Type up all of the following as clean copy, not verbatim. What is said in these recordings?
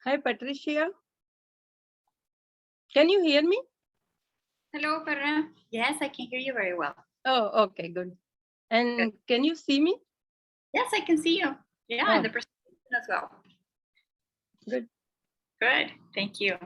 Hi, Patricia. Can you hear me? Hello, Parna. Yes, I can hear you very well. Oh, okay, good. And can you see me? Yes, I can see you. Yeah, and the presentation as well. Good. Good. Thank you.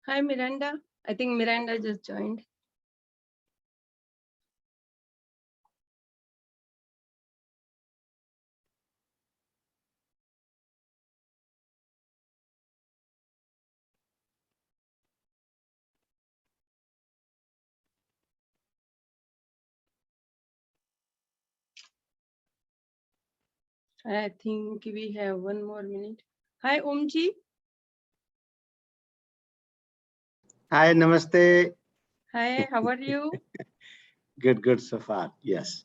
Hi, Miranda. I think Miranda just joined. I think we have 1 more minute. Hi, Omji. Hi, namaste. Hi, how are you? Good so far. Yes.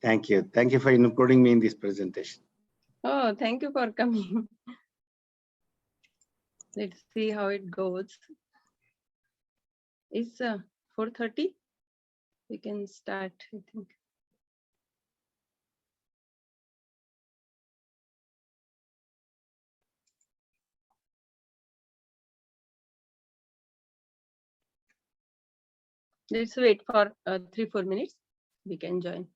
Thank you. Thank you for including me in this presentation. Oh, thank you for coming. Let's see how it goes. It's 4:30. We can start, I think. Let's wait for 3-4 minutes. We can join.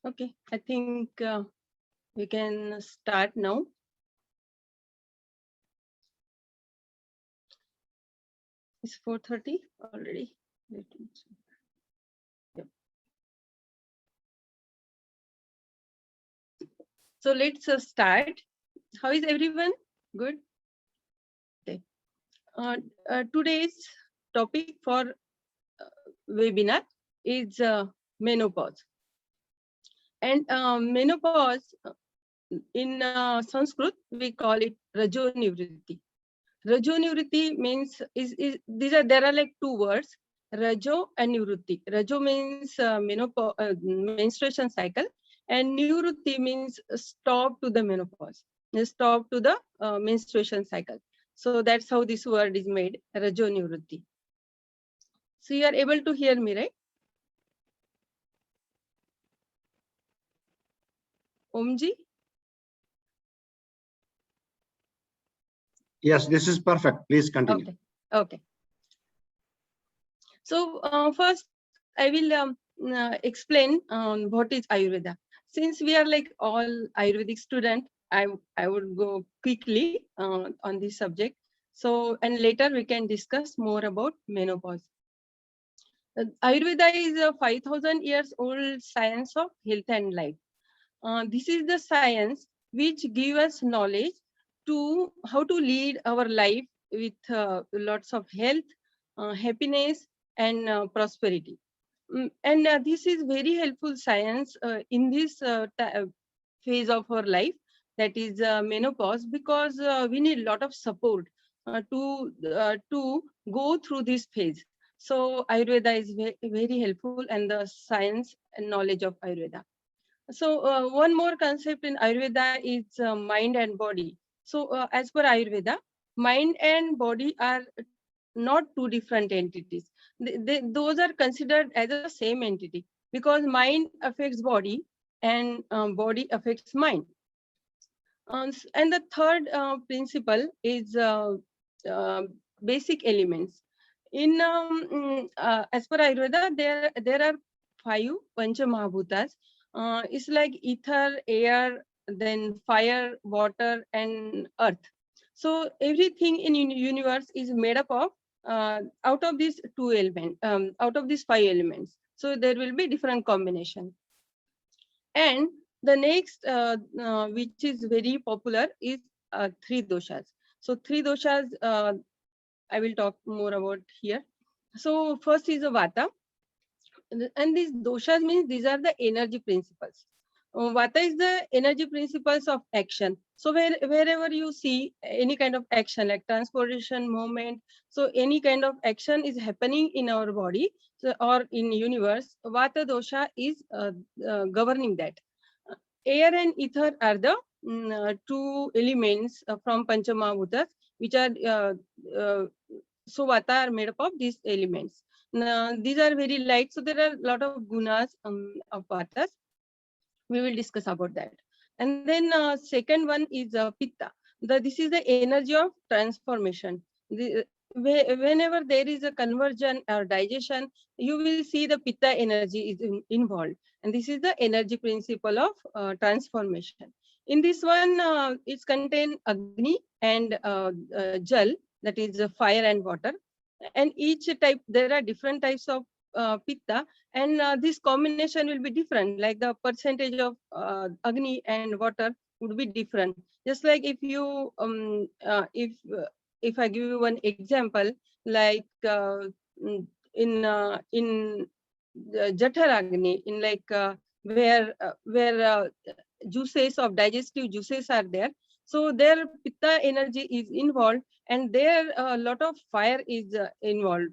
Okay, I think we can start now. It's 4:30 already. Let me check. Yep. So let's start. How is everyone? Good. Okay. Today's topic for webinar is menopause. And menopause in Sanskrit we call it Rajo Nivritti. Rajo Nivritti means there are like two words, Rajo and Nivritti. Rajo means menstruation cycle, and Nivritti means stop to the menopause, stop to the menstruation cycle. So that's how this word is made, Rajo Nivritti. So you are able to hear me, right? Omji? Yes, this is perfect. Please continue. Okay. Okay. So first, I will explain what is Ayurveda. Since we are like all Ayurvedic student, I would go quickly on this subject. So and later we can discuss more about menopause. Ayurveda is a 5,000 years old science of health and life. This is the science which gives us knowledge to how to lead our life with lots of health, happiness, and prosperity. And this is very helpful science in this phase of our life, that is menopause, because we need a lot of support to go through this phase. So Ayurveda is very helpful, and the science and knowledge of Ayurveda. So one more concept in Ayurveda is mind and body. So as per Ayurveda, mind and body are not two different entities. Those are considered as the same entity because mind affects body and body affects mind. And the third principle is uh, basic elements. As per Ayurveda, there are 5 Pancha Mahabhutas. It's like ether, air, then fire, water, and earth. So everything in universe is made up of out of these 2 elements, out of these 5 elements. So there will be different combination. And the next, which is very popular, is 3 doshas. So 3 doshas, I will talk more about here. So first is a vata, and these doshas means these are the energy principles. Vata is the energy principles of action. So wherever you see any kind of action like transportation, movement, so any kind of action is happening in our body, so, or in universe, vata dosha is governing that. Air and ether are the 2 elements from Panchamahabhutas, which are so vata are made up of these elements. Now, these are very light, so there are a lot of gunas of vatas. We will discuss about that. And then second one is pitta. This is the energy of transformation. Whenever there is a conversion or digestion, you will see the pitta energy is involved. And this is the energy principle of transformation. In this one, it's contain Agni and Jal, that is fire and water. And each type, there are different types of pitta, and this combination will be different, like the percentage of Agni and water would be different. Just like if you if I give you one example, like in Jatharagni, in like where juices of digestive juices are there, so their pitta energy is involved, and there a lot of fire is involved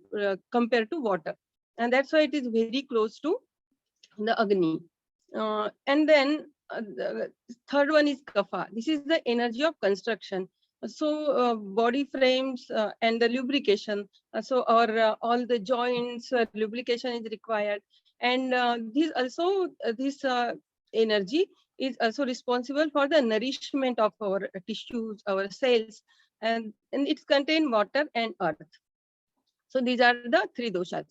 compared to water, and that's why it is very close to the Agni. And then the third one is Kapha. This is the energy of construction. So body frames and the lubrication. So or all the joints lubrication is required, and this energy is also responsible for the nourishment of our tissues, our cells, and it's contain water and earth. So these are the 3 doshas.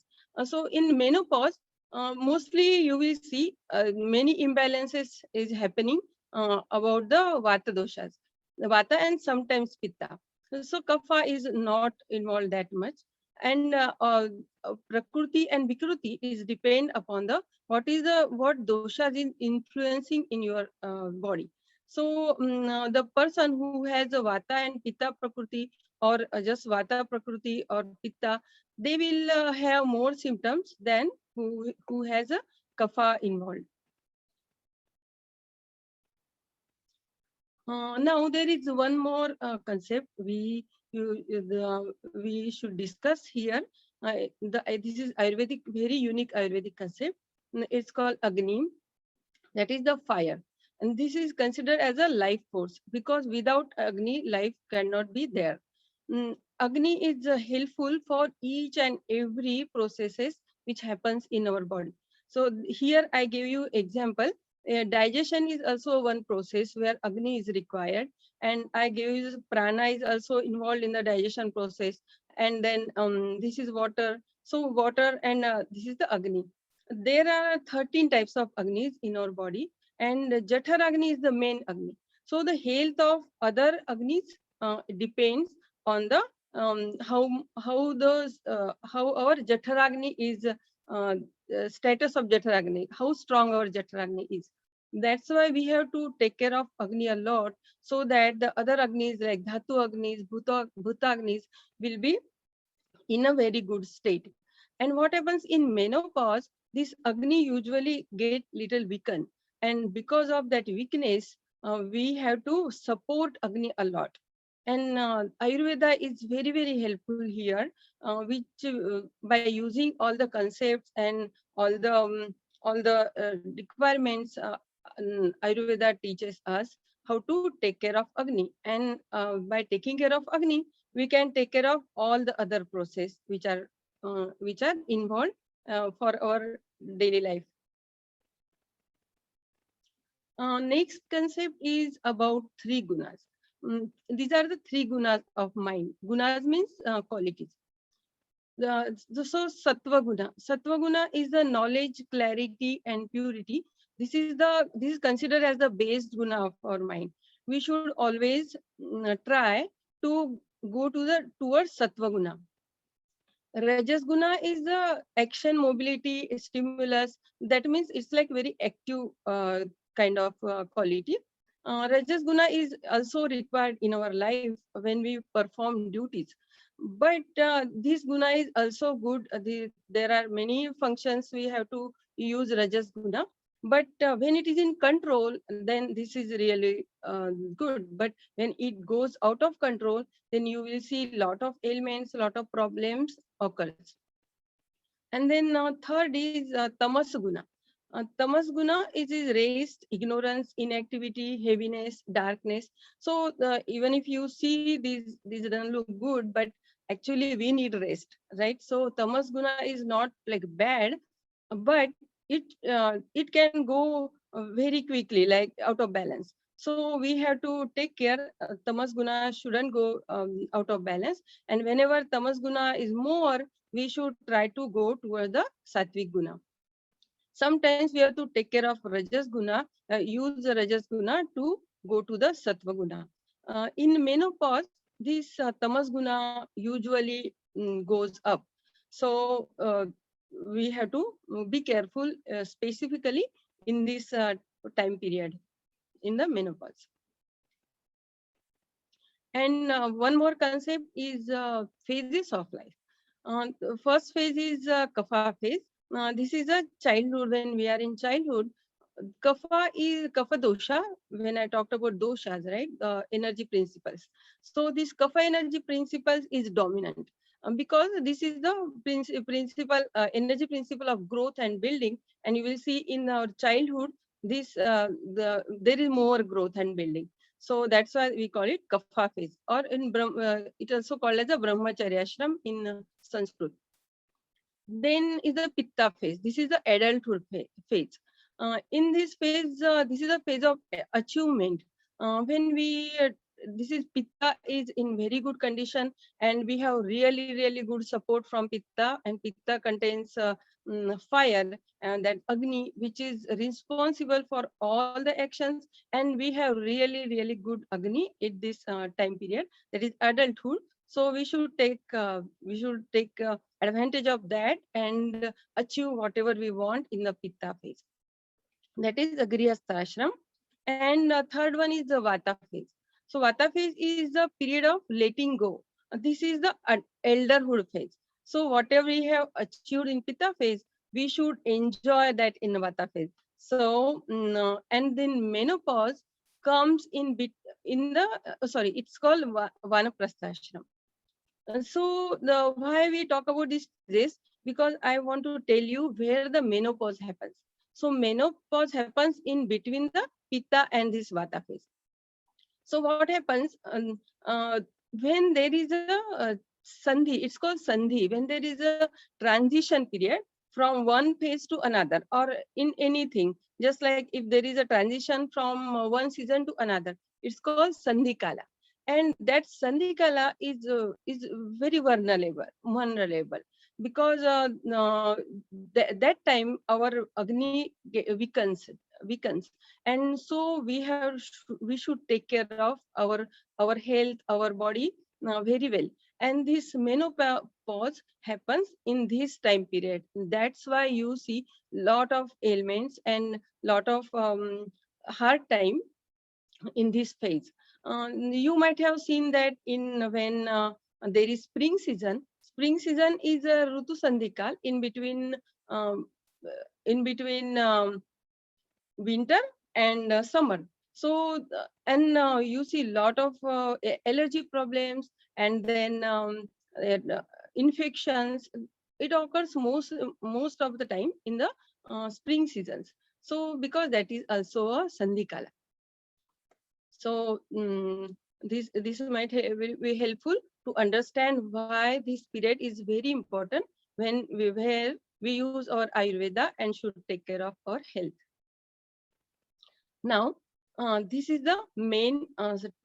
So in menopause, mostly you will see many imbalances is happening about the vata doshas, the vata and sometimes pitta. So kapha is not involved that much, and prakriti and vikruti is depend upon the what doshas is influencing in your body. So the person who has a vata and pitta prakriti, or just vata prakriti or pitta, they will have more symptoms than who has a kapha involved. Now there is one more concept we should discuss here. This is Ayurvedic, very unique Ayurvedic concept. It's called Agni, that is the fire. And this is considered as a life force because without Agni, life cannot be there. Agni is helpful for each and every processes which happens in our body. So here I give you example. Digestion is also one process where Agni is required, and I give you prana is also involved in the digestion process. And then this is water. So water and this is the Agni. There are 13 types of Agnis in our body, and Jatharagni is the main Agni. So the health of other Agnis depends on the how our Jatharagni is status of Jatharagni, how strong our Jatharagni is. That's why we have to take care of Agni a lot, so that the other Agnis like Dhatu Agnis, Bhuta Agnis will be in a very good state. And what happens in menopause, this Agni usually get little weakened. And because of that weakness, we have to support Agni a lot. And Ayurveda is very, very helpful here, which by using all the concepts and all the requirements, Ayurveda teaches us how to take care of Agni, and by taking care of Agni, we can take care of all the other process which are involved for our daily life. Next concept is about three gunas. These are the three gunas of mind. Gunas means qualities. So sattva guna. Sattva guna is the knowledge, clarity, and purity. This is considered as the base guna of our mind. We should always try to go towards sattva guna. Rajas guna is the action, mobility, stimulus. That means it's like very active kind of quality. Rajas guna is also required in our life when we perform duties. But this guna is also good. There are many functions we have to use Rajas guna. But when it is in control, then this is really good. But when it goes out of control, then you will see lot of ailments, lot of problems occurs. And then third is tamas guna. Tamas guna is race, ignorance, inactivity, heaviness, darkness. So even if you see these don't look good, but actually we need rest, right? So tamas guna is not like bad, but it can go very quickly, like out of balance. So we have to take care. Tamas guna shouldn't go out of balance. And whenever tamas guna is more, we should try to go toward the sattvic guna. Sometimes we have to take care of rajas guna, use the rajas guna to go to the sattva guna. In menopause, this tamas guna usually goes up. So we have to be careful specifically in this time period in the menopause. And one more concept is phases of life. The first phase is kapha phase. This is a childhood. When we are in childhood, kapha is kapha dosha. When I talked about doshas, right, energy principles. So this kapha energy principles is dominant because this is the principle energy principle of growth and building. And you will see in our childhood there is more growth and building. So that's why we call it kapha phase, or in it also called as a brahmacharya ashram in Sanskrit. Then is the pitta phase. This is the adulthood phase. In this phase, this is a phase of achievement. When we this is pitta is in very good condition, and we have really good support from pitta, and pitta contains fire, and that agni, which is responsible for all the actions. And we have really good agni at this time period, that is adulthood. So we should take advantage of that and achieve whatever we want in the pitta phase. That is agrihastha ashram. And third one is the vata phase. So vata phase is the period of letting go. This is the elderhood phase. So whatever we have achieved in pitta phase, we should enjoy that in vata phase. So and then menopause comes in it's called vanaprastha ashram. So why we talk about this, because I want to tell you where the menopause happens. So menopause happens in between the pitta and this vata phase. So what happens when there is a sandhi, it's called sandhi, when there is a transition period from one phase to another, or in anything, just like if there is a transition from one season to another, it's called sandhi kala. And that sandhi kala is very vulnerable because that time our agni weakens, and so we should take care of our health, our body very well. And this menopause happens in this time period. That's why you see lot of ailments and lot of hard time in this phase. You might have seen that when there is spring season. Spring season is a Rutu Sandhikal in between winter and summer. So you see lot of allergy problems, and then infections. It occurs most of the time in the spring seasons. So because that is also a Sandhikala. So this might will be helpful to understand why this period is very important where we use our Ayurveda and should take care of our health. Now, this is the main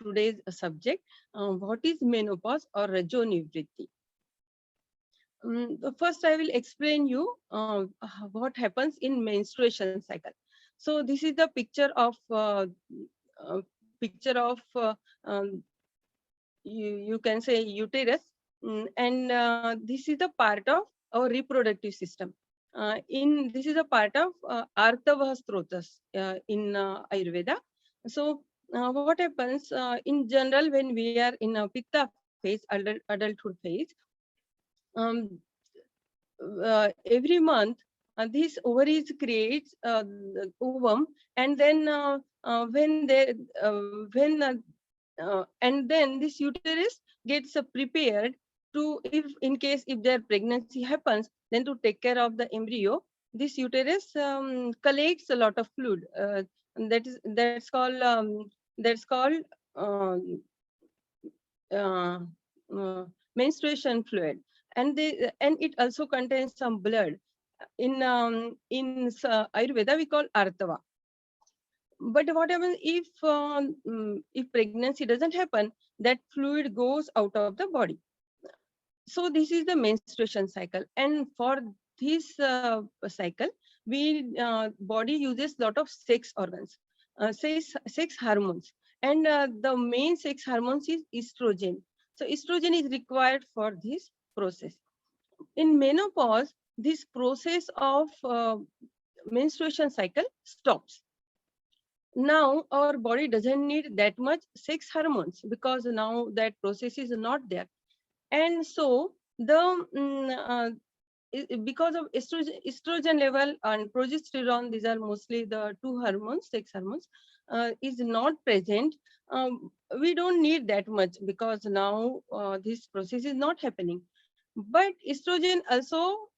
today's subject. What is menopause or Rajonivritti? First, I will explain you what happens in menstruation cycle. So this is the picture of you can say uterus, and this is the part of our reproductive system. In this is a part of Artavah Strotas in Ayurveda. So what happens in general when we are in a Pitta phase, adulthood phase, um, every month these ovaries creates the ovum, and then and then this uterus gets prepared to, if in case if their pregnancy happens, then to take care of the embryo. This uterus collects a lot of fluid, and that's called uh, uh, uh, menstruation fluid, and it also contains some blood. In Ayurveda we call Artava. But what happens if pregnancy doesn't happen, that fluid goes out of the body. So this is the menstruation cycle, and for this cycle, we body uses lot of sex organs, sex hormones, and the main sex hormones is estrogen. So estrogen is required for this process. In menopause, this process of menstruation cycle stops. Now our body doesn't need that much sex hormones because now that process is not there, and so because of estrogen level and progesterone, these are mostly the two hormones, sex hormones, is not present. We don't need that much because now this process is not happening. But estrogen also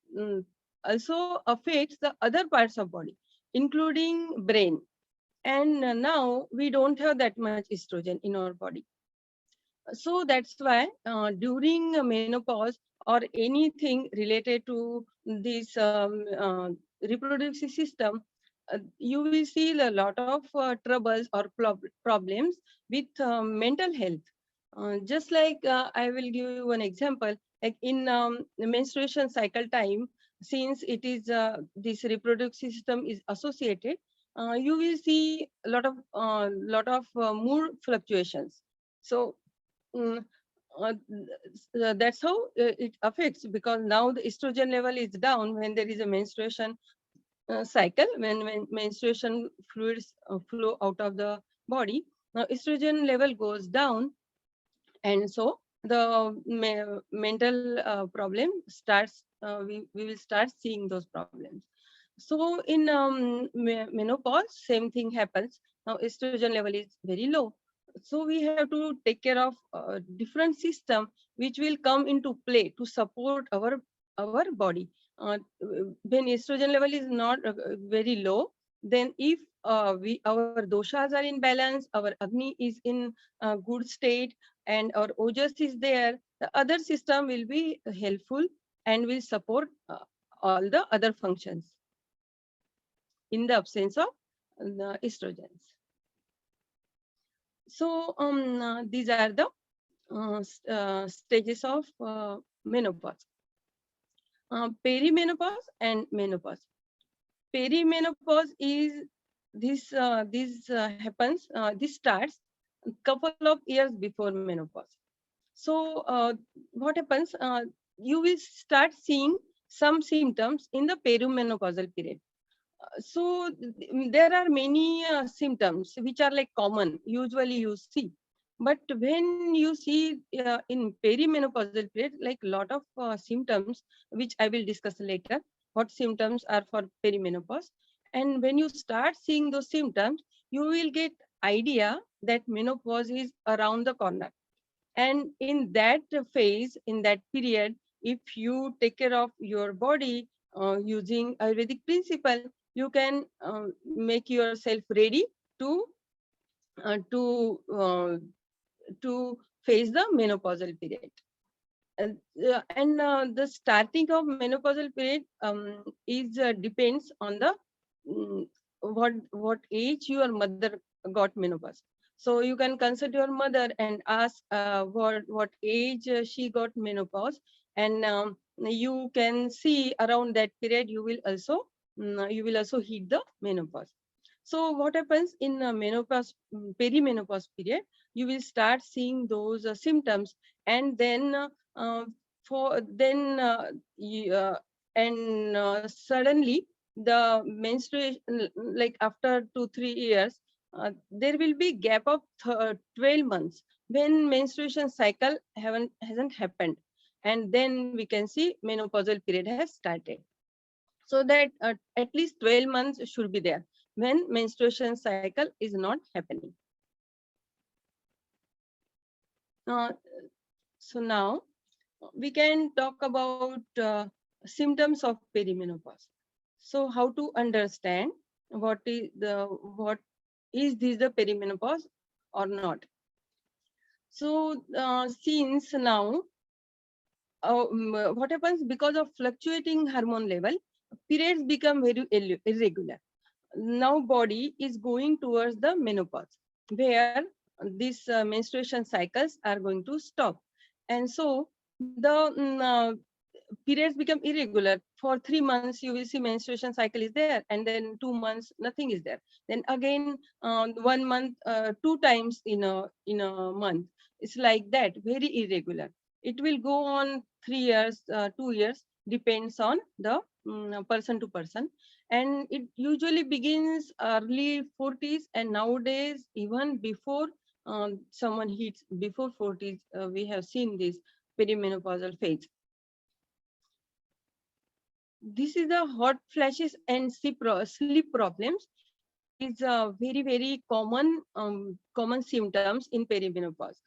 affects the other parts of body, including brain. And now we don't have that much estrogen in our body. So that's why during menopause or anything related to this reproductive system, you will see a lot of troubles or problems with mental health. Just like I will give you one example, like in the menstruation cycle time, since it is this reproductive system is associated, you will see a lot of mood fluctuations. So Mm, that's how it affects, because now the estrogen level is down when there is a menstruation cycle, when menstruation fluids flow out of the body. Now estrogen level goes down, and so the mental problem starts. We will start seeing those problems. So in menopause, same thing happens. Now estrogen level is very low. So we have to take care of different system which will come into play to support our body. When estrogen level is not very low, then if our doshas are in balance, our Agni is in good state, and our Ojas is there, the other system will be helpful and will support all the other functions in the absence of the estrogens. So these are the stages of menopause. Perimenopause and menopause. Perimenopause is this starts a couple of years before menopause. So what happens? You will start seeing some symptoms in the perimenopausal period. So there are many symptoms which are like common, usually you see. But when you see in perimenopausal period, like lot of symptoms, which I will discuss later, what symptoms are for perimenopause. And when you start seeing those symptoms, you will get idea that menopause is around the corner. And in that phase, in that period, if you take care of your body using Ayurvedic principle, you can make yourself ready to uh, to uh, to face the menopausal period. And the starting of menopausal period is depends on the mm, what age your mother got menopause. So you can consult your mother and ask what age she got menopause, and you can see around that period you will also hit the menopause. So what happens in menopause, perimenopause period, you will start seeing those symptoms, and then uh, for then and suddenly the menstruation, like after 2-3 years, there will be gap of 12 months when menstruation cycle hasn't happened, and then we can see menopausal period has started. So that at least 12 months should be there when menstruation cycle is not happening. uh, so now we can talk about symptoms of perimenopause. So how to understand what is this the perimenopause or not? So since now what happens because of fluctuating hormone level, periods become very irregular. Now body is going towards the menopause, where these menstruation cycles are going to stop, and so the periods become irregular. For 3 months you will see menstruation cycle is there, and then 2 months nothing is there, then again 1 month, 2 times in a month. It's like that, very irregular. It will go on 3 years, 2 years, depends on the person to person, and it usually begins early 40s, and nowadays even before someone hits before 40s, we have seen this perimenopausal phase. This is the hot flashes and sleep problems is very common symptoms in perimenopause.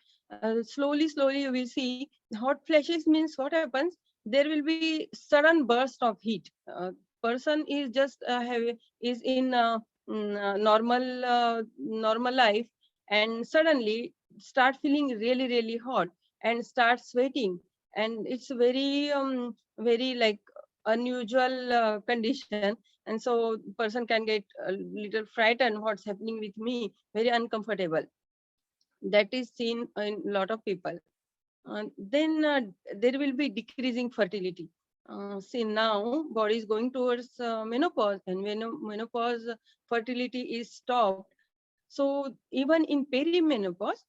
Slowly you will see hot flashes means what happens. There will be sudden burst of heat. Person is just is in normal life, and suddenly start feeling really hot and start sweating, and it's very like unusual condition, and so person can get a little frightened, what's happening with me, very uncomfortable. That is seen in a lot of people. Then there will be decreasing fertility. See, now body is going towards menopause, and when menopause fertility is stopped, so even in perimenopause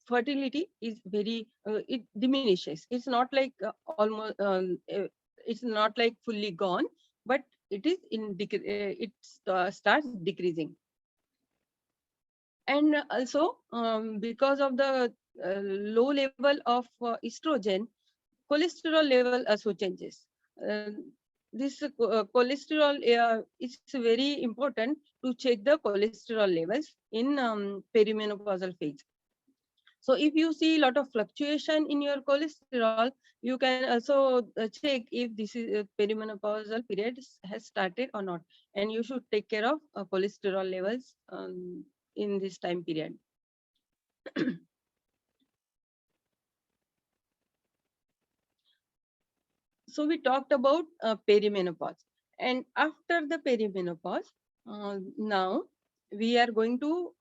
fertility is very it diminishes. It's not like almost it's not like fully gone, but it is it starts decreasing. And also because of the low level of estrogen, cholesterol level also changes. Uh, this cholesterol is very important to check the cholesterol levels in perimenopausal phase. So if you see a lot of fluctuation in your cholesterol, you can also check if this is perimenopausal period has started or not, and you should take care of cholesterol levels in this time period. So we talked about perimenopause, and after the perimenopause, now we are going to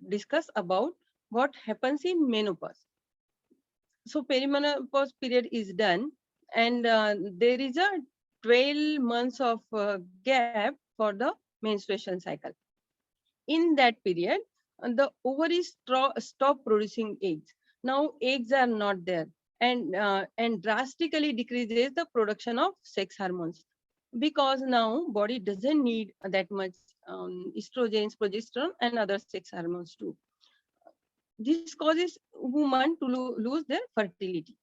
discuss about what happens in menopause. So perimenopause period is done, and there is a 12 months of gap for the menstruation cycle. In that period, the ovaries stop producing eggs. Now eggs are not there, and drastically decreases the production of sex hormones, because now body doesn't need that much estrogens, progesterone, and other sex hormones too. This causes women to lose their fertility,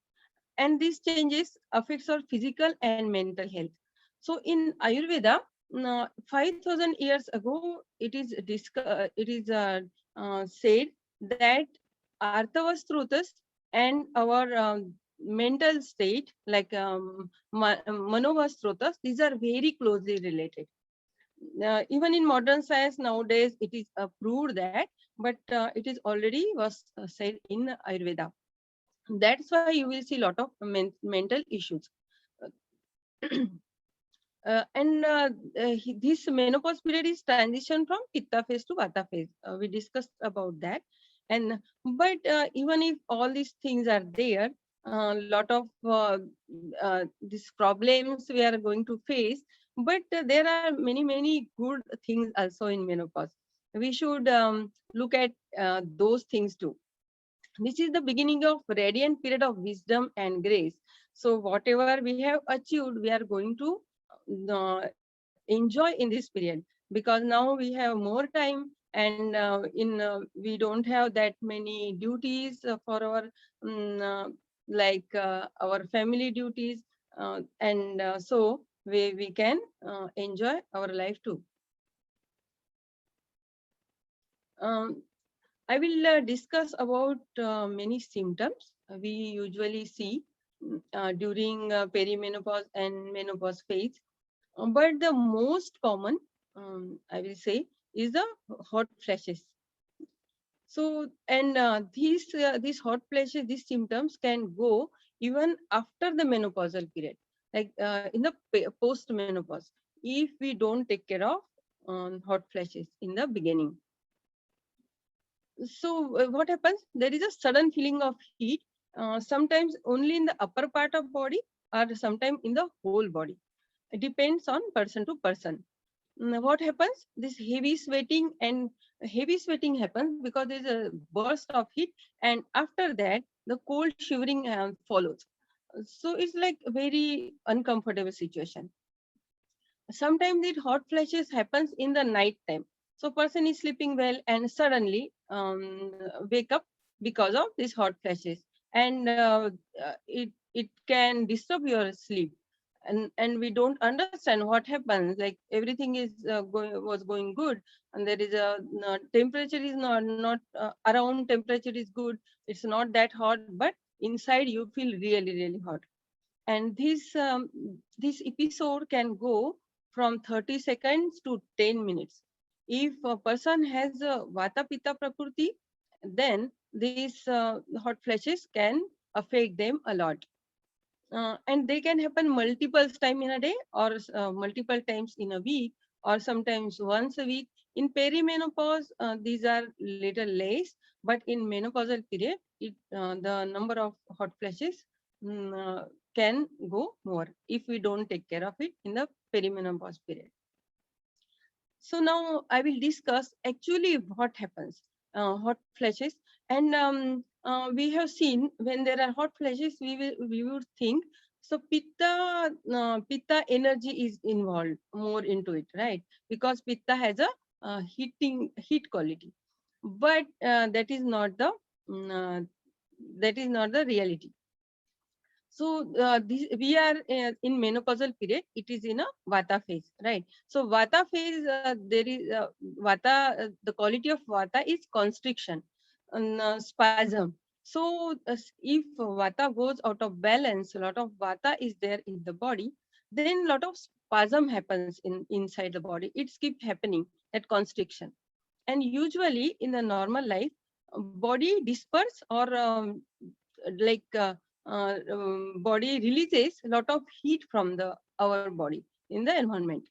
and these changes affects our physical and mental health. So in Ayurveda, 5,000 years ago, it is said that Arthavastrutas and our mental state, like Manovastrutas, these are very closely related. Even in modern science nowadays, it is proved that, but it is already was said in Ayurveda. That's why you will see a lot of mental issues. This menopause period is transition from pitta phase to vata phase. We discussed about that. And but even if all these things are there, a lot of these problems we are going to face. But there are many good things also in menopause. We should look at those things too. This is the beginning of radiant period of wisdom and grace. So whatever we have achieved, we are going to enjoy in this period, because now we have more time, and we don't have that many duties for our our family duties, so we can enjoy our life too. Um, I will discuss about many symptoms we usually see during perimenopause and menopause phase. But the most common, I will say, is the hot flashes. So, and these hot flashes, these symptoms can go even after the menopausal period, like in the post-menopause, if we don't take care of hot flashes in the beginning. So what happens? There is a sudden feeling of heat, sometimes only in the upper part of body, or sometimes in the whole body. It depends on person to person. What happens? This heavy sweating happens because there is a burst of heat, and after that, the cold shivering follows. So it's like a very uncomfortable situation. Sometimes it hot flashes happens in the night time. So person is sleeping well and suddenly wake up because of these hot flashes, and it can disturb your sleep, and we don't understand what happens. Like everything is was going good, and there is a temperature is not around, temperature is good. It's not that hot, but inside you feel really hot. And this episode can go from 30 seconds to 10 minutes. If a person has a vata pitta prakriti, then these hot flashes can affect them a lot. And they can happen multiple times in a day, or multiple times in a week, or sometimes once a week. In perimenopause, these are little less, but in menopausal period, the number of hot flashes can go more if we don't take care of it in the perimenopause period. So now I will discuss actually what happens, hot flashes. And we have seen when there are hot flashes, we would think, so pitta energy is involved more into it, right? Because pitta has a heat quality, but that is not the reality. So we are in menopausal period. It is in a vata phase, right? So vata phase, there is vata. The quality of vata is constriction and spasm. So if vata goes out of balance, a lot of vata is there in the body, then a lot of spasm happens inside the body. It keeps happening, that constriction. And usually in the normal life, body disperse, or body releases a lot of heat from our body in the environment.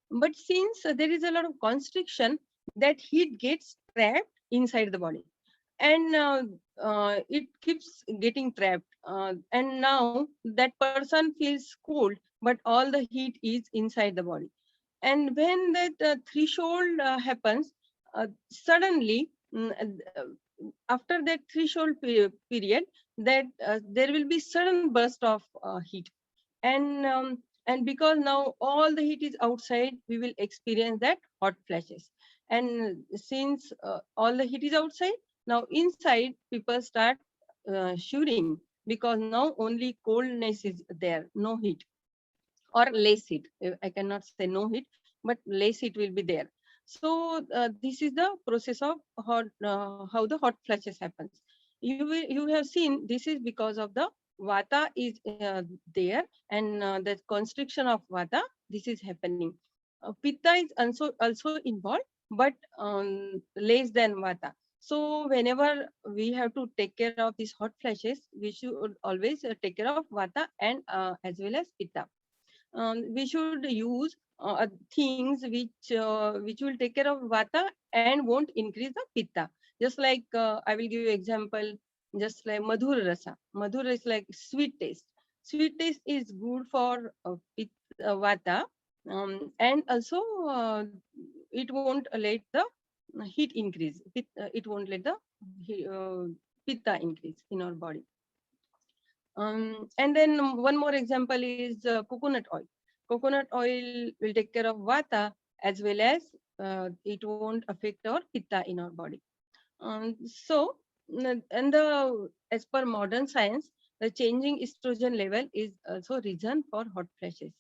But since there is a lot of constriction, that heat gets trapped inside the body, and it keeps getting trapped. And now that person feels cold, but all the heat is inside the body. And when that threshold happens, suddenly, after that threshold period, that there will be sudden burst of heat. And and because now all the heat is outside, we will experience that hot flashes. And since all the heat is outside, now inside people start shivering, because now only coldness is there, no heat, or less heat. I cannot say no heat, but less heat will be there. So this is the process of how the hot flashes happens. You have seen this is because of the vata is there, and the constriction of vata. This is happening. Pitta is also involved, but less than Vata. So whenever we have to take care of these hot flashes, we should always take care of Vata and as well as Pitta. We should use things which will take care of Vata and won't increase the Pitta. Just like I will give you example, just like Madhur Rasa. Madhur is like sweet taste. Sweet taste is good for Vata, and also it won't let the heat increase. It won't let the Pitta increase in our body. And then one more example is coconut oil. Coconut oil will take care of Vata as well as it won't affect our Pitta in our body. So, and as per modern science, the changing estrogen level is also reason for hot flashes.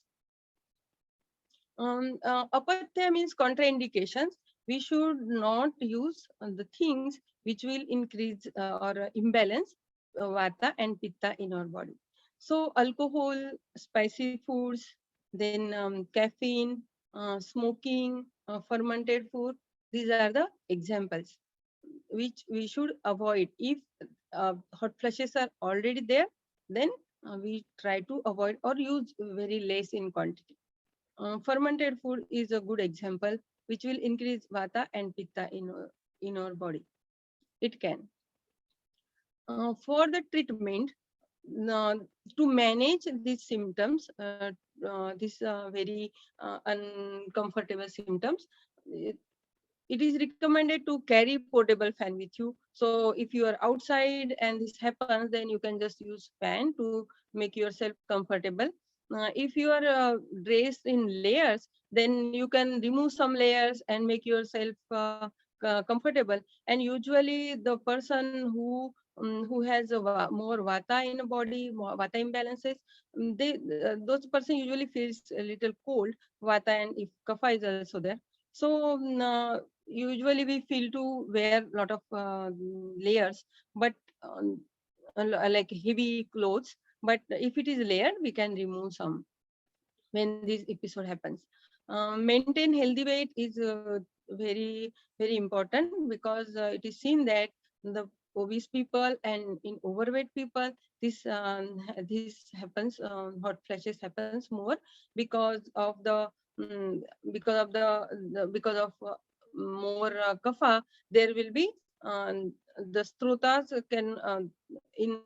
Apatya means contraindications. We should not use the things which will increase or imbalance Vata and Pitta in our body. So alcohol, spicy foods, then caffeine, smoking, fermented food. These are the examples which we should avoid. If hot flashes are already there, then we try to avoid or use very less in quantity. Fermented food is a good example, which will increase Vata and Pitta in our body. It can. For the treatment, uh, to manage these symptoms, these very uncomfortable symptoms, it is recommended to carry portable fan with you. So if you are outside and this happens, then you can just use fan to make yourself comfortable. If you are dressed in layers, then you can remove some layers and make yourself comfortable. And usually the person who has more vata in the body, more vata imbalances, those person usually feels a little cold vata, and if kapha is also there. So usually we feel to wear a lot of layers, but like heavy clothes. But if it is layered, we can remove some when this episode happens. Maintain healthy weight is very important, because it is seen that the obese people and in overweight people, this happens, hot flashes happens more because of mm, because of more kapha. There will be the strotas can in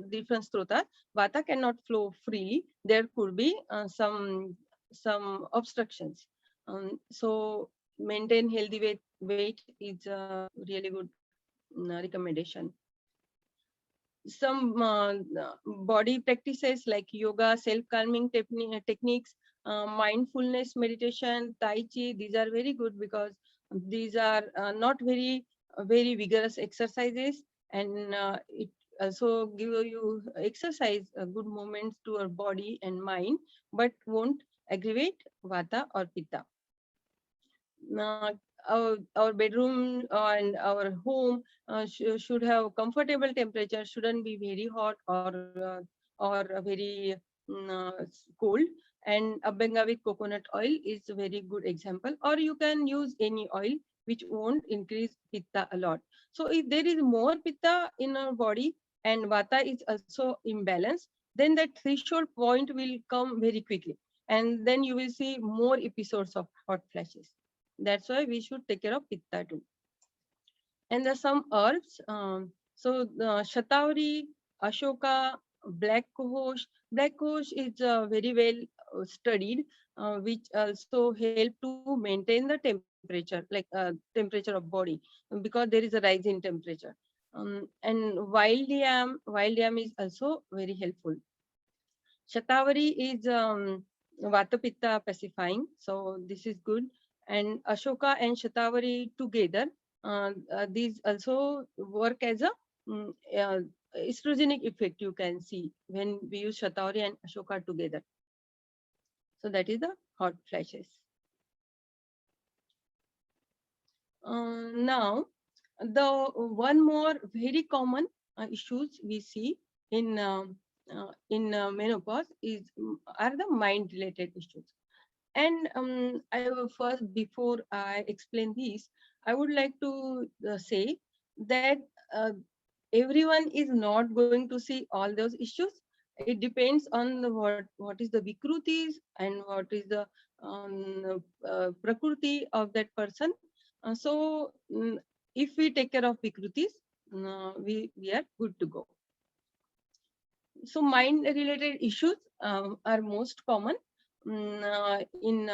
different strotas, vata cannot flow freely. There could be some obstructions. So maintain healthy weight is a really good recommendation. Some body practices like yoga, self-calming techniques, mindfulness meditation, tai chi, these are very good, because these are not very vigorous exercises, and it also give you exercise, good movements to our body and mind, but won't aggravate vata or pitta. uh, our bedroom and our home should have comfortable temperature, shouldn't be very hot or very cold. And abhyanga with coconut oil is a very good example, or you can use any oil which won't increase pitta a lot. So if there is more pitta in our body and vata is also imbalanced, then that threshold point will come very quickly, and then you will see more episodes of hot flashes. That's why we should take care of pitta too. And there's some herbs. So Shatavari, Ashoka, black cohosh. Black cohosh is very well studied, which also help to maintain the temperature, like temperature of body, because there is a rise in temperature. And wild yam is also very helpful. Shatavari is Vata Pitta pacifying, so this is good. And Ashoka and Shatavari together, these also work as a estrogenic effect, you can see when we use Shatavari and Ashoka together. So that is the hot flashes. Now, the one more very common issues we see in menopause are the mind related issues. And I will first, before I explain this, I would like to say that everyone is not going to see all those issues. It depends on what is the vikrutis and what is the prakriti of that person. So if we take care of vikrutis, we are good to go. So mind related issues are most common in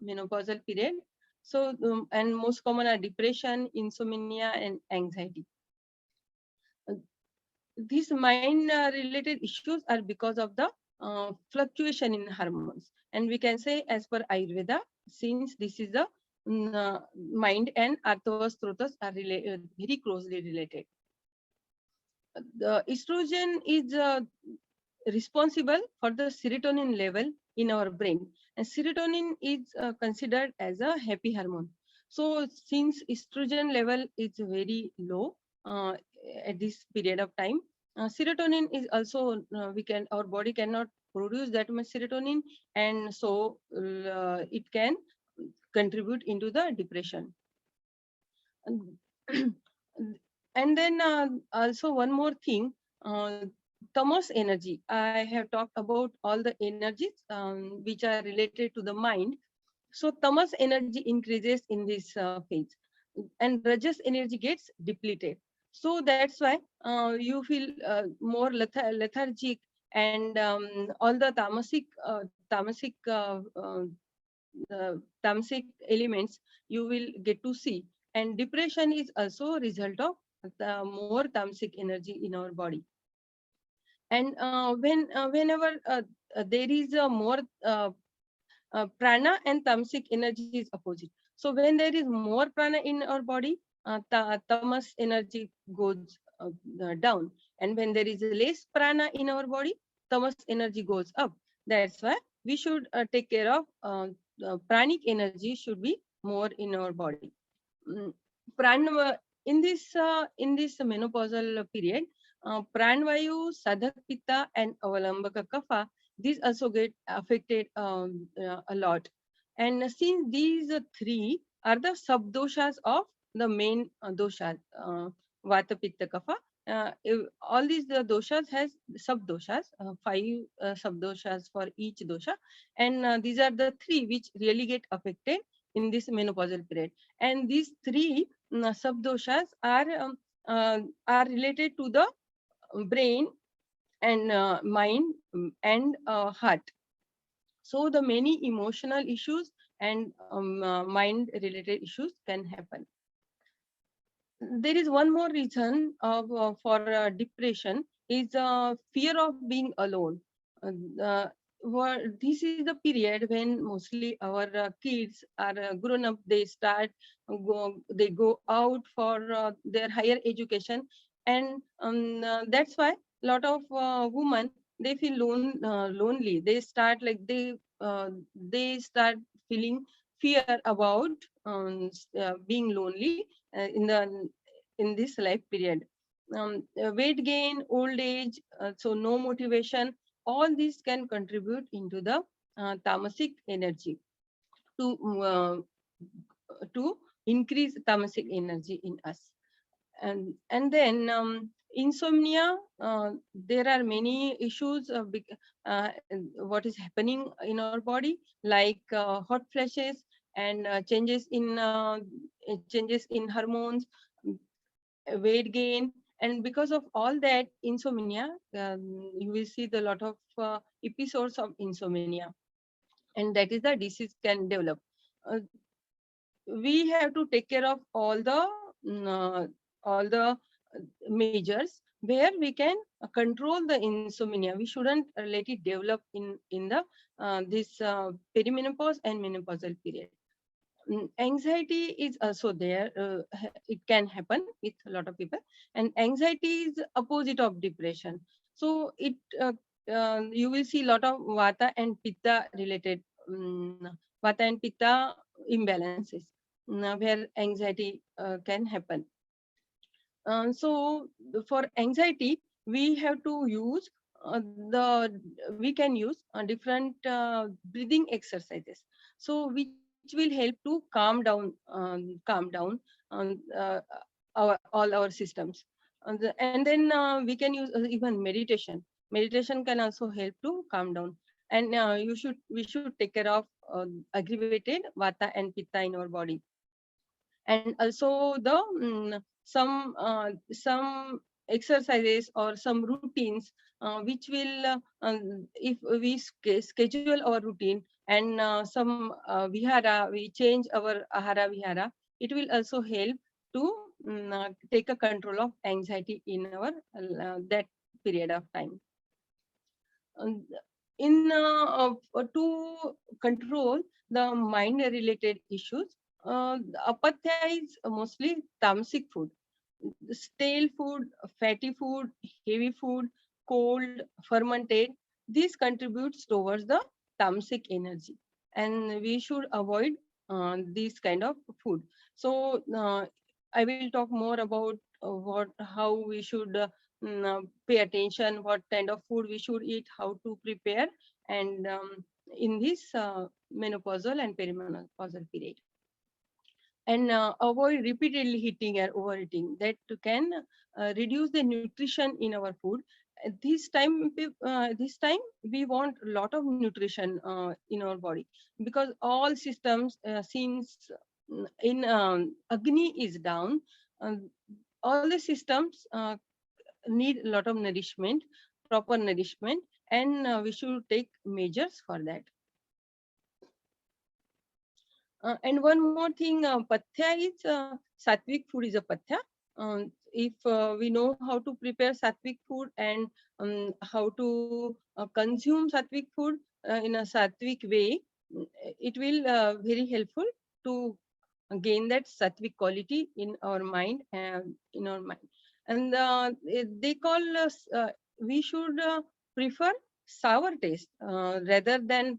menopausal period. So and most common are depression, insomnia, and anxiety. These mind related issues are because of the fluctuation in hormones, and we can say, as per Ayurveda, since this is the mind and arthavas strotas are very closely related. The estrogen is responsible for the serotonin level in our brain, and serotonin is considered as a happy hormone. So since estrogen level is very low at this period of time, serotonin is also our body cannot produce that much serotonin, and so it can contribute into the depression. And then also one more thing, tamas energy. I have talked about all the energies which are related to the mind. So tamas energy increases in this phase, and rajas energy gets depleted. So that's why you feel more lethargic, and all the tamasic elements you will get to see. And depression is also a result of the more tamasic energy in our body. And whenever there is a more prana and tamasic energy is opposite. So when there is more prana in our body, tamas energy goes down. And when there is less prana in our body, tamas energy goes up. That's why we should take care of pranic energy should be more in our body. Pran in this menopausal period, pranvayu, sadhak pitta, and avalambaka kapha, these also get affected a lot. And since these three are the subdoshas of the main dosha, vata, pitta, kapha, all these doshas has subdoshas, five subdoshas for each dosha, and these are the three which really get affected in this menopausal period. And these three subdoshas are related to the brain and mind and heart. So the many emotional issues and mind related issues can happen. There is one more reason for depression is fear of being alone. Uh, this is the period when mostly our kids are grown up. They they go out for their higher education, and that's why a lot of women, they feel lonely. They start they start feeling fear about being lonely in this life period. Weight gain, old age, so no motivation, all these can contribute into the tamasic energy to increase tamasic energy in us. And then insomnia, there are many issues of what is happening in our body, like hot flashes and changes in hormones, weight gain. And because of all that insomnia, you will see the lot of episodes of insomnia, and that is the disease can develop. We have to take care of all the measures where we can control the insomnia. We shouldn't let it develop in the this perimenopause and menopausal period. Anxiety is also there. It can happen with a lot of people, and anxiety is opposite of depression. So you will see a lot of vata and pitta related vata and pitta imbalances where anxiety can happen. So for anxiety, we have to use we can use different breathing exercises. so which will help to calm down all our systems. And then we can use even meditation. Meditation can also help to calm down. And we should take care of aggravated vata and pitta in our body. And also the some exercises or some routines which will if we schedule our routine and some vihara, we change our ahara vihara, it will also help to take a control of anxiety in our that period of time. Um, in to control the mind related issues, apatya is mostly tamasic food, stale food, fatty food, heavy food, cold, fermented. This contributes towards the tamasic energy, and we should avoid this kind of food. So I will talk more about how we should pay attention, what kind of food we should eat, how to prepare, and in this menopausal and perimenopausal period. And avoid repeatedly eating or overeating, that can reduce the nutrition in our food. This time we want a lot of nutrition in our body, because all systems since in agni is down, um, all the systems need a lot of nourishment, proper nourishment, and we should take measures for that. And one more thing, pathya is sattvic food is a pathya. If we know how to prepare sattvic food and how to consume sattvic food in a sattvic way, it will very helpful to gain that sattvic quality in our mind. And they call us, we should prefer sour taste rather than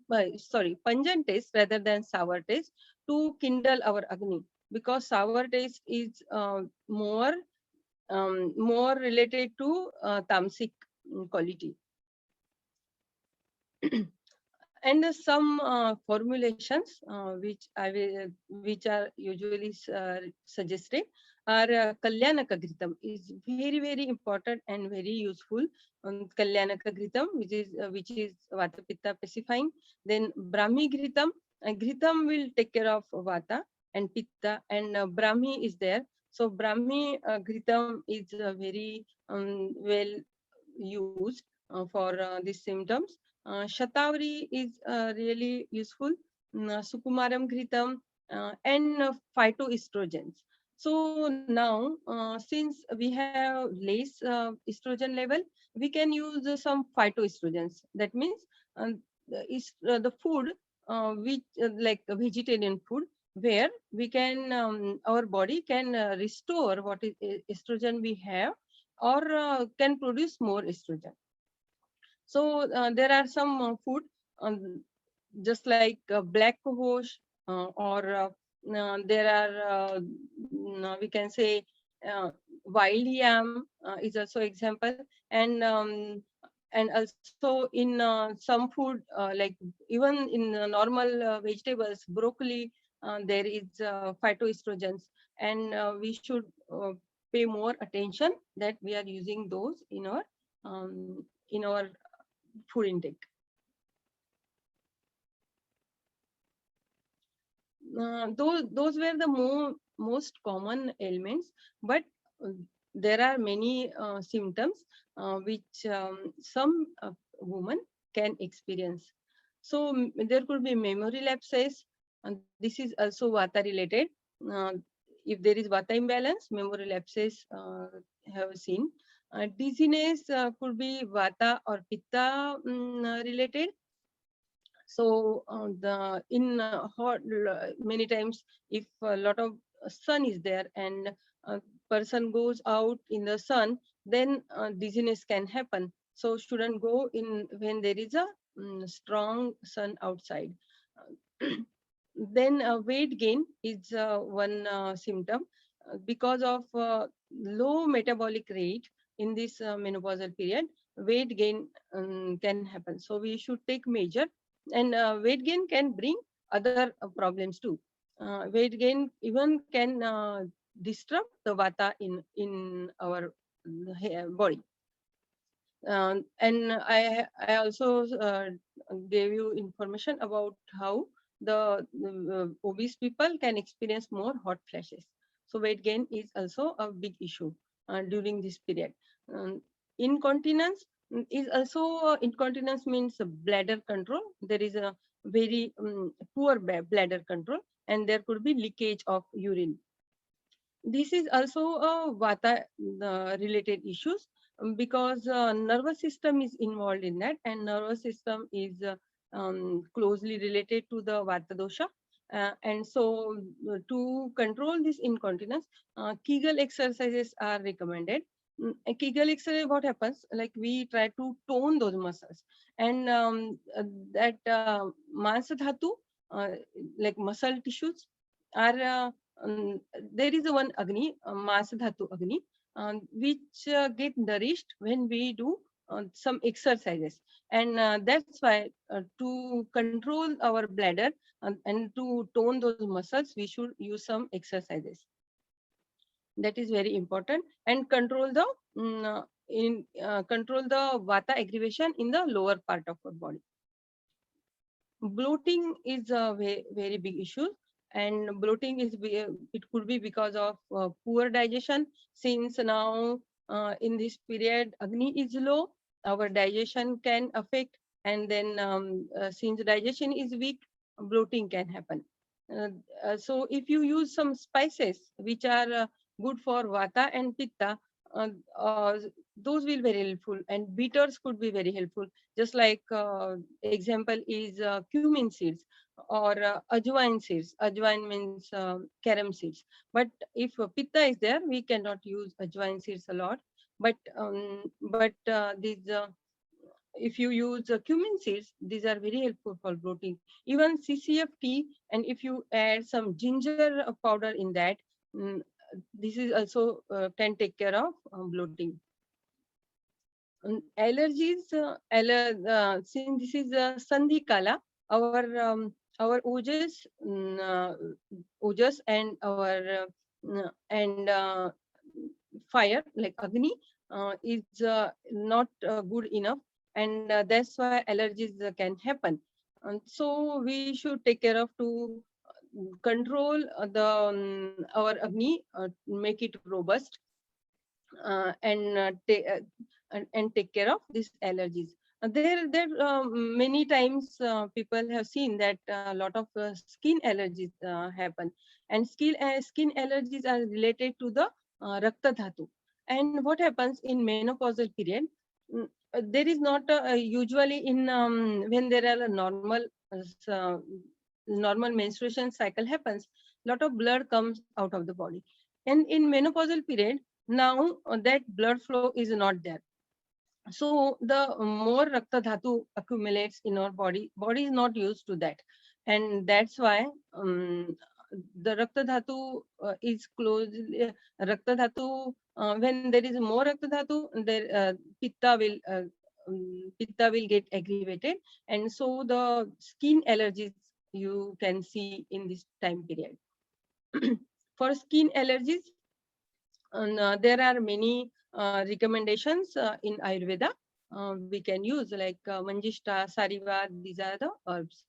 pungent taste rather than sour taste, to kindle our agni, because sour taste is more related to tamasic quality. And some formulations which are usually suggested are Kalyanaka Ghritam is very important and very useful. Kalyanaka Ghritam, which is Vata Pitta pacifying. Then Brahmi Ghritam, Ghritam will take care of Vata and Pitta, and Brahmi is there. So Brahmi Ghritam is very well used for these symptoms. Shatavari is really useful, Sukumaram Ghritam, and phytoestrogens. So now, since we have less estrogen level, we can use some phytoestrogens. That means the food which like a vegetarian food, where we can our body can restore what is estrogen we have, or can produce more estrogen. So there are some food, just like black cohosh, or there are we can say wild yam is also example, and also in some food like even in normal vegetables, broccoli, there is phytoestrogens, and we should pay more attention that we are using those in our food intake. Those were the most common ailments, but there are many symptoms which some women can experience. So there could be memory lapses, and this is also vata related. If there is vata imbalance, memory lapses have seen. Dizziness could be vata or pitta related. So the in hot many times, if a lot of sun is there and a person goes out in the sun, then dizziness can happen. So shouldn't go in when there is a strong sun outside. Then weight gain is one symptom, because of low metabolic rate in this menopausal period. Weight gain can happen. So we should take measure, and weight gain can bring other problems too. Weight gain even can disrupt the vata in our body. And I also gave you information about how the obese people can experience more hot flashes. So weight gain is also a big issue during this period. Incontinence is also incontinence means bladder control. There is a very poor bladder control, and there could be leakage of urine. This is also a vata related issues, because nervous system is involved in that, and nervous system is closely related to the vata dosha. And so to control this incontinence, Kegel exercises are recommended. Kegel exercise, what happens, like we try to tone those muscles, and that masa dhatu, like muscle tissues are there is one Agni, Masa Dhatu Agni, which get nourished when we do some exercises. And that's why to control our bladder and to tone those muscles, we should use some exercises. That is very important, and control the control the vata aggravation in the lower part of our body. Bloating is a very big issue, and bloating is it could be because of poor digestion. Since now in this period Agni is low, our digestion can affect, and then since digestion is weak, bloating can happen. So if you use some spices which are good for vata and pitta, uh, uh, those will be very helpful, and bitters could be very helpful, just like example is cumin seeds or ajwain seeds. Ajwain means carom seeds. But if pitta is there, we cannot use ajwain seeds a lot. But these if you use cumin seeds, these are very helpful for bloating. Even CCF tea, and if you add some ginger powder in that, mm, this is also can take care of bloating. Allergies, since this is Sandhi Kala, our ojas and our and fire like Agni is not good enough, and that's why allergies can happen. And so we should take care of to control the our Agni, make it robust, and and take care of these allergies. There many times people have seen that a lot of skin allergies happen, and skin allergies are related to the rakta dhatu. And what happens in menopausal period? There is not usually in when there are a normal menstruation cycle happens, lot of blood comes out of the body, and in menopausal period now that blood flow is not there. So the more rakta dhatu accumulates in our body is not used to that, and that's why the rakta dhatu is closely rakta dhatu. When there is more rakta dhatu, there pitta will get aggravated, and so the skin allergies you can see in this time period. For skin allergies, and there are many recommendations in Ayurveda we can use, like Manjishta, Sariva, these are the herbs.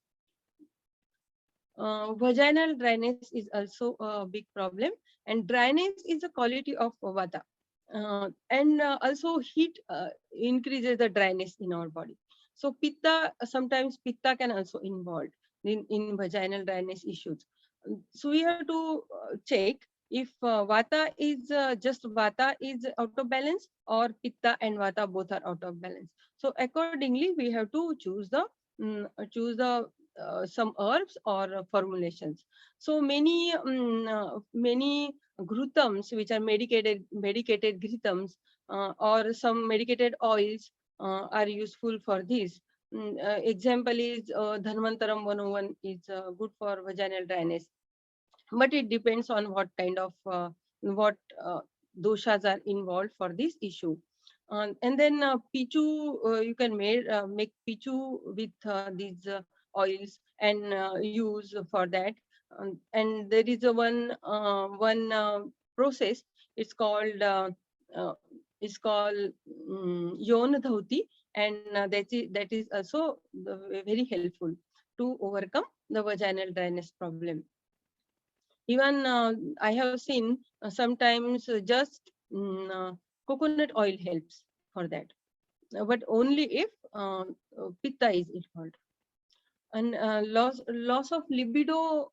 Vaginal dryness is also a big problem, and dryness is a quality of vata. And also heat increases the dryness in our body. So pitta, sometimes pitta can also involved in vaginal dryness issues. So we have to check if vata is just vata is out of balance, or pitta and vata both are out of balance. So accordingly, we have to choose the some herbs or formulations. So many grutams, which are medicated ghrutams, or some medicated oils are useful for this. Example is Dhanvantaram 101 is good for vaginal dryness, but it depends on what kind of what doshas are involved for this issue. And then pichu, you can make pichu with these oils and use for that. And there is a one process. It's called uh, Yon Dhauti, and that is also very helpful to overcome the vaginal dryness problem. Even I have seen sometimes just coconut oil helps for that, but only if pitta is involved. And loss of libido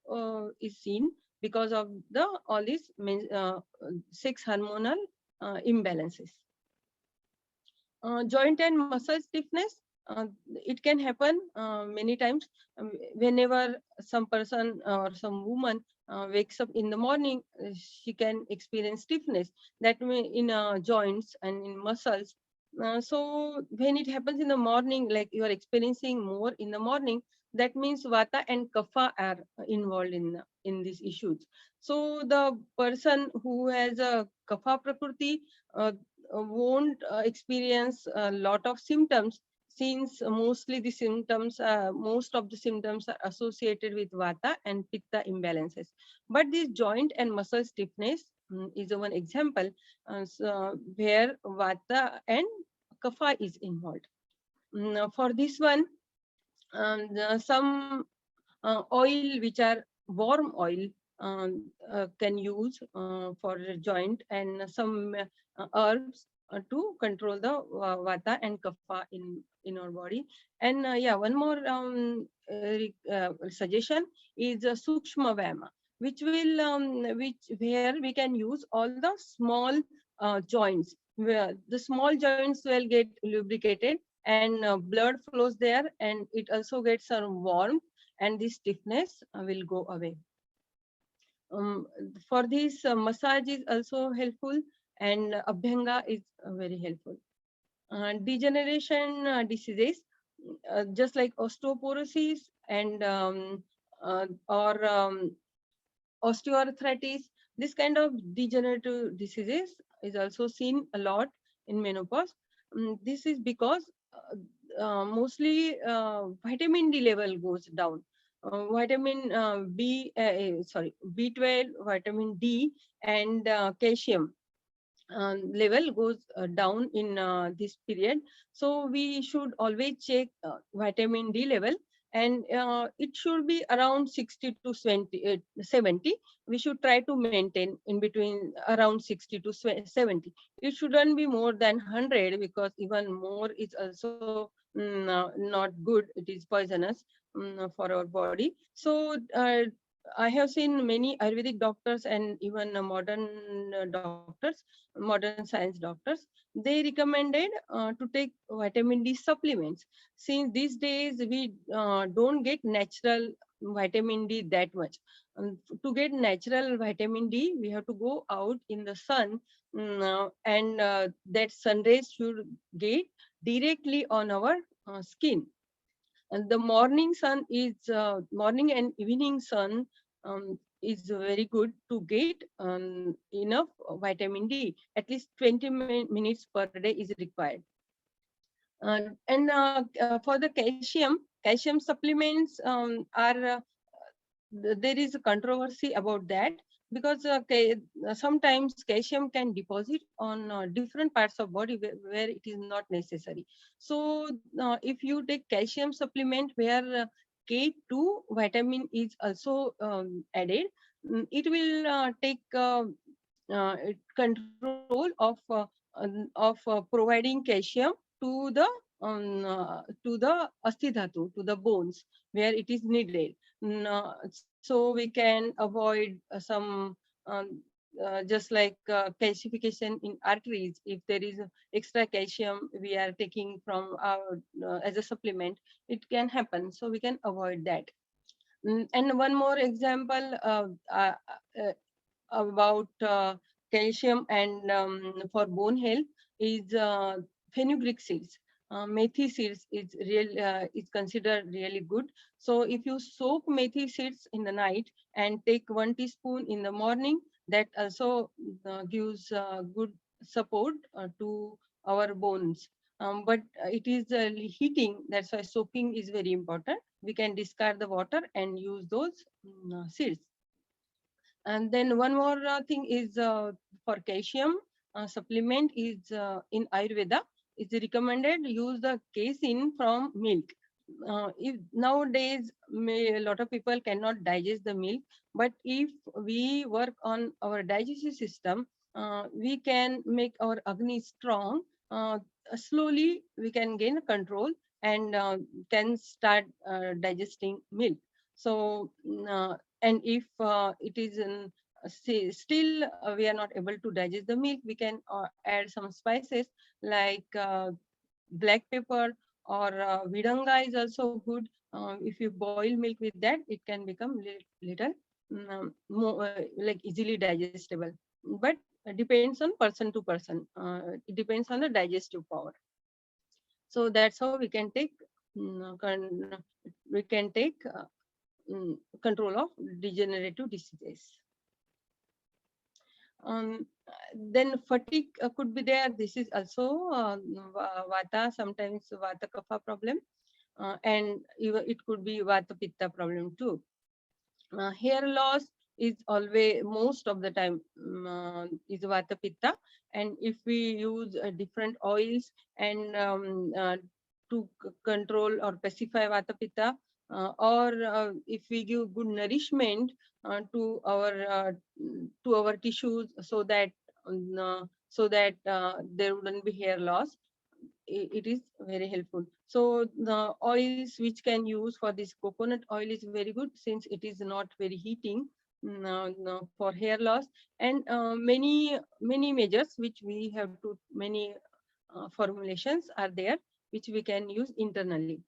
is seen because of the all these sex hormonal imbalances. Joint and muscle stiffness, it can happen many times. Whenever some person or some woman wakes up in the morning, she can experience stiffness that may in joints and in muscles. So when it happens in the morning, like you are experiencing more in the morning, that means vata and kapha are involved in these issues. So the person who has a kapha prakriti won't experience a lot of symptoms, since mostly the symptoms, most of the symptoms are associated with vata and pitta imbalances. But this joint and muscle stiffness is one example where vata and kapha is involved. For this one, some oil which are warm oil can use for joint, and some herbs to control the vata and kapha in our body. And yeah, one more suggestion is sukshma vyama, which will where we can use all the small joints, where the small joints will get lubricated, and blood flows there, and it also gets warm, and the stiffness will go away. For this, massage is also helpful, and abhyanga is very helpful. Degeneration diseases, just like osteoporosis and or osteoarthritis, this kind of degenerative diseases is also seen a lot in menopause. This is because mostly vitamin D level goes down. Vitamin B12, vitamin D, and calcium level goes down in this period. So we should always check vitamin D level, and it should be around 60 to 70. We should try to maintain in between around 60 to 70. It shouldn't be more than 100, because even more is also not good. It is poisonous for our body. So I have seen many Ayurvedic doctors and even modern doctors, modern science doctors, they recommended to take vitamin D supplements. Since these days we don't get natural vitamin D that much. To get natural vitamin D, we have to go out in the sun, and that sun rays should get directly on our skin. And the morning sun is morning and evening sun is very good to get enough vitamin D. At least 20 minutes per day is required. And for the calcium supplements are there is a controversy about that, because sometimes calcium can deposit on different parts of body where it is not necessary. So if you take calcium supplement where K2 vitamin is also added, it will take control of providing calcium to the asti dhatu, to the bones where it is needed. So we can avoid some just like calcification in arteries. If there is extra calcium we are taking from our as a supplement, it can happen. So we can avoid that. And one more example about calcium and for bone health is fenugreek seeds. Methi seeds is considered really good. So if you soak methi seeds in the night and take 1 teaspoon in the morning, that also gives good support to our bones. but it is heating. That's why soaking is very important. We can discard the water and use those seeds. And then one more thing is for calcium supplement is in Ayurveda, it's recommended use the casein from milk. If nowadays a lot of people cannot digest the milk, but if we work on our digestive system, we can make our Agni strong. Slowly we can gain control and can start digesting milk. So and if it is in, still we are not able to digest the milk, we can add some spices like black pepper or vidanga is also good. If you boil milk with that, it can become little more like easily digestible. But depends on person to person. It depends on the digestive power. So that's how we can take control of degenerative diseases. Then fatigue could be there. This is also vata, sometimes vata kapha problem, and even it could be vata pitta problem too. Hair loss is always, most of the time, is vata pitta, and if we use different oils and to control or pacify vata pitta, or if we give good nourishment to our tissues, so that there wouldn't be hair loss, it is very helpful. So the oils which can use for this, coconut oil is very good since it is not very heating for hair loss, and many measures which we have to, many formulations are there which we can use internally.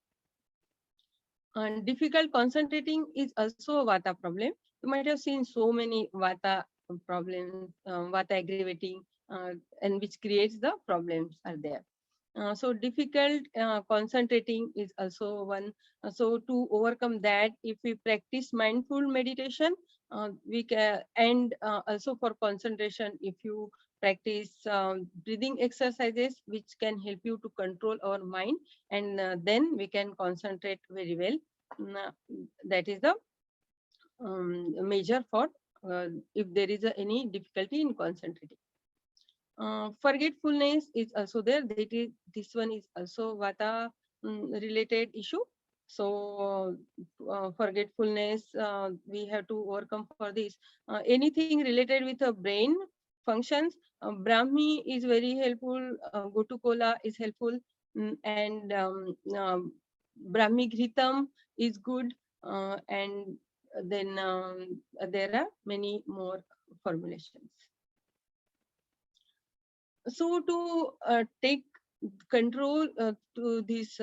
And difficult concentrating is also a vata problem. You might have seen so many vata problems, vata aggravating, and which creates the problems are there. So difficult concentrating is also one. So to overcome that, if we practice mindful meditation, we can, and also for concentration, if you practice breathing exercises, which can help you to control our mind, and then we can concentrate very well. That is the measure for if there is any difficulty in concentrating. Forgetfulness is also there. This one is also vata related issue. So forgetfulness, we have to overcome for this. Anything related with the brain functions, Brahmi is very helpful. Gotukola is helpful, and Brahmi Ghritam is good, and then there are many more formulations. So to take control to these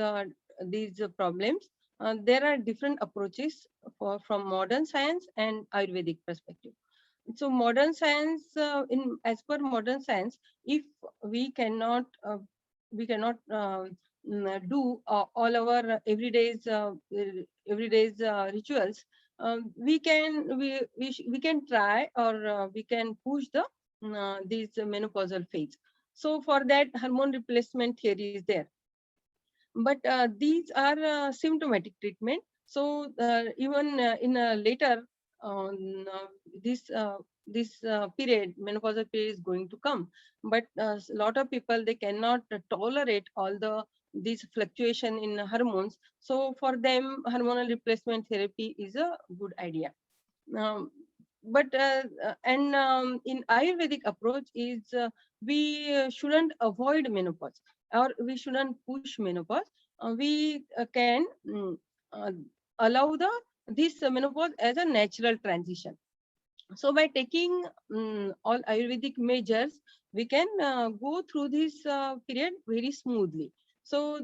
problems, there are different approaches from modern science and Ayurvedic perspective. So modern science, as per modern science, if we cannot do all our everyday's rituals, we can try, or we can push these menopausal phase. So for that, hormone replacement theory is there. But these are symptomatic treatment. So even in a later this period, menopausal period is going to come. But a lot of people, they cannot tolerate all this fluctuation in hormones. So for them, hormonal replacement therapy is a good idea. But in Ayurvedic approach is we shouldn't avoid menopause, or we shouldn't push menopause. We can allow this menopause as a natural transition. So by taking all Ayurvedic measures, we can go through this period very smoothly. So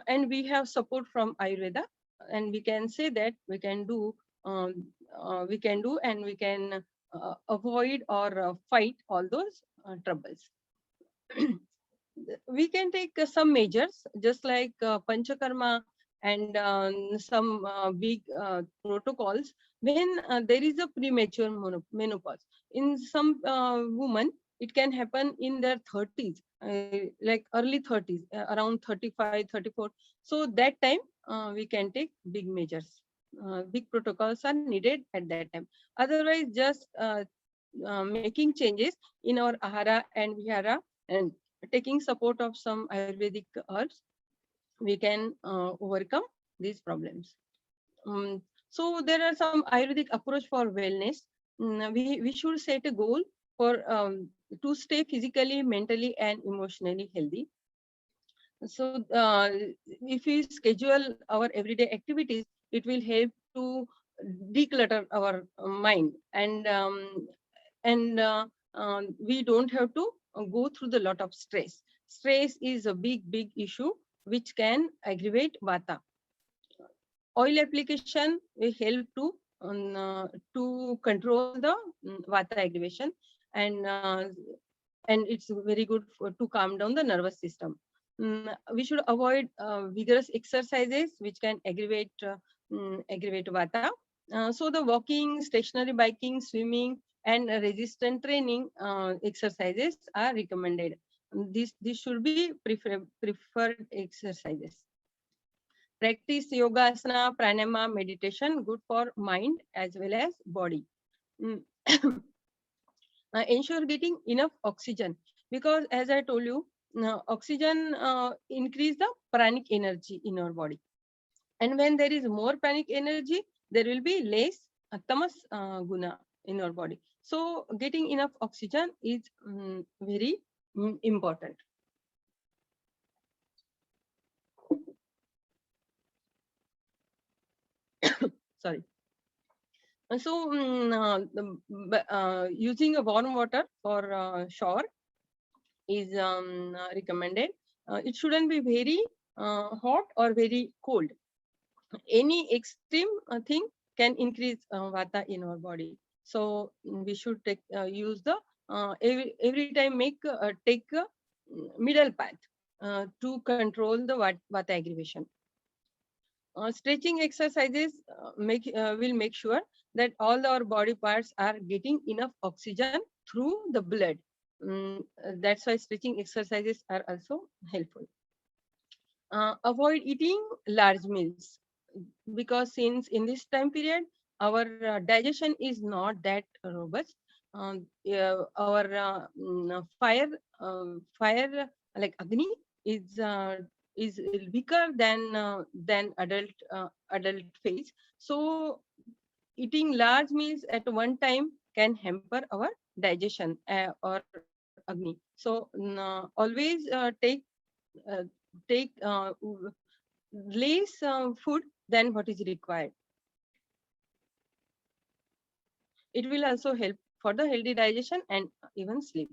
and we have support from Ayurveda, and we can say that we can do and we can avoid or fight all those troubles. We can take some measures, just like Panchakarma and some big protocols when there is a premature menopause. In some women, it can happen in their 30s, like early 30s, around 35, 34. So that time we can take big measures. Big protocols are needed at that time. Otherwise, just making changes in our ahara and vihara and taking support of some Ayurvedic herbs, we can overcome these problems. So there are some Ayurvedic approach for wellness. We should set a goal for to stay physically, mentally, and emotionally healthy. So if we schedule our everyday activities, it will help to declutter our mind, and we don't have to go through the lot of stress. Stress is a big issue which can aggravate vata. Oil application will help to control the vata aggravation, and it's very good to calm down the nervous system. We should avoid vigorous exercises which can aggravate vata. So the walking, stationary biking, swimming, and resistance training exercises are recommended. This should be preferred exercises. Practice yoga, asana, pranayama, meditation, good for mind as well as body. Mm. Ensure getting enough oxygen, because as I told you, oxygen increase the pranic energy in our body. And when there is more pranic energy, there will be less tamas guna in our body. So getting enough oxygen is very important. Sorry. So using a warm water for shower is recommended. It shouldn't be very hot or very cold. Any extreme thing can increase vata in our body. So we should use the every time take a middle path to control the vata aggravation. Stretching exercises will make sure that all our body parts are getting enough oxygen through the blood. That's why stretching exercises are also helpful. Avoid eating large meals, because since in this time period our digestion is not that robust. Our fire like Agni is is weaker than adult phase. So eating large meals at one time can hamper our digestion or Agni. So always uh, take less food than what is required. It will also help for the healthy digestion and even sleep.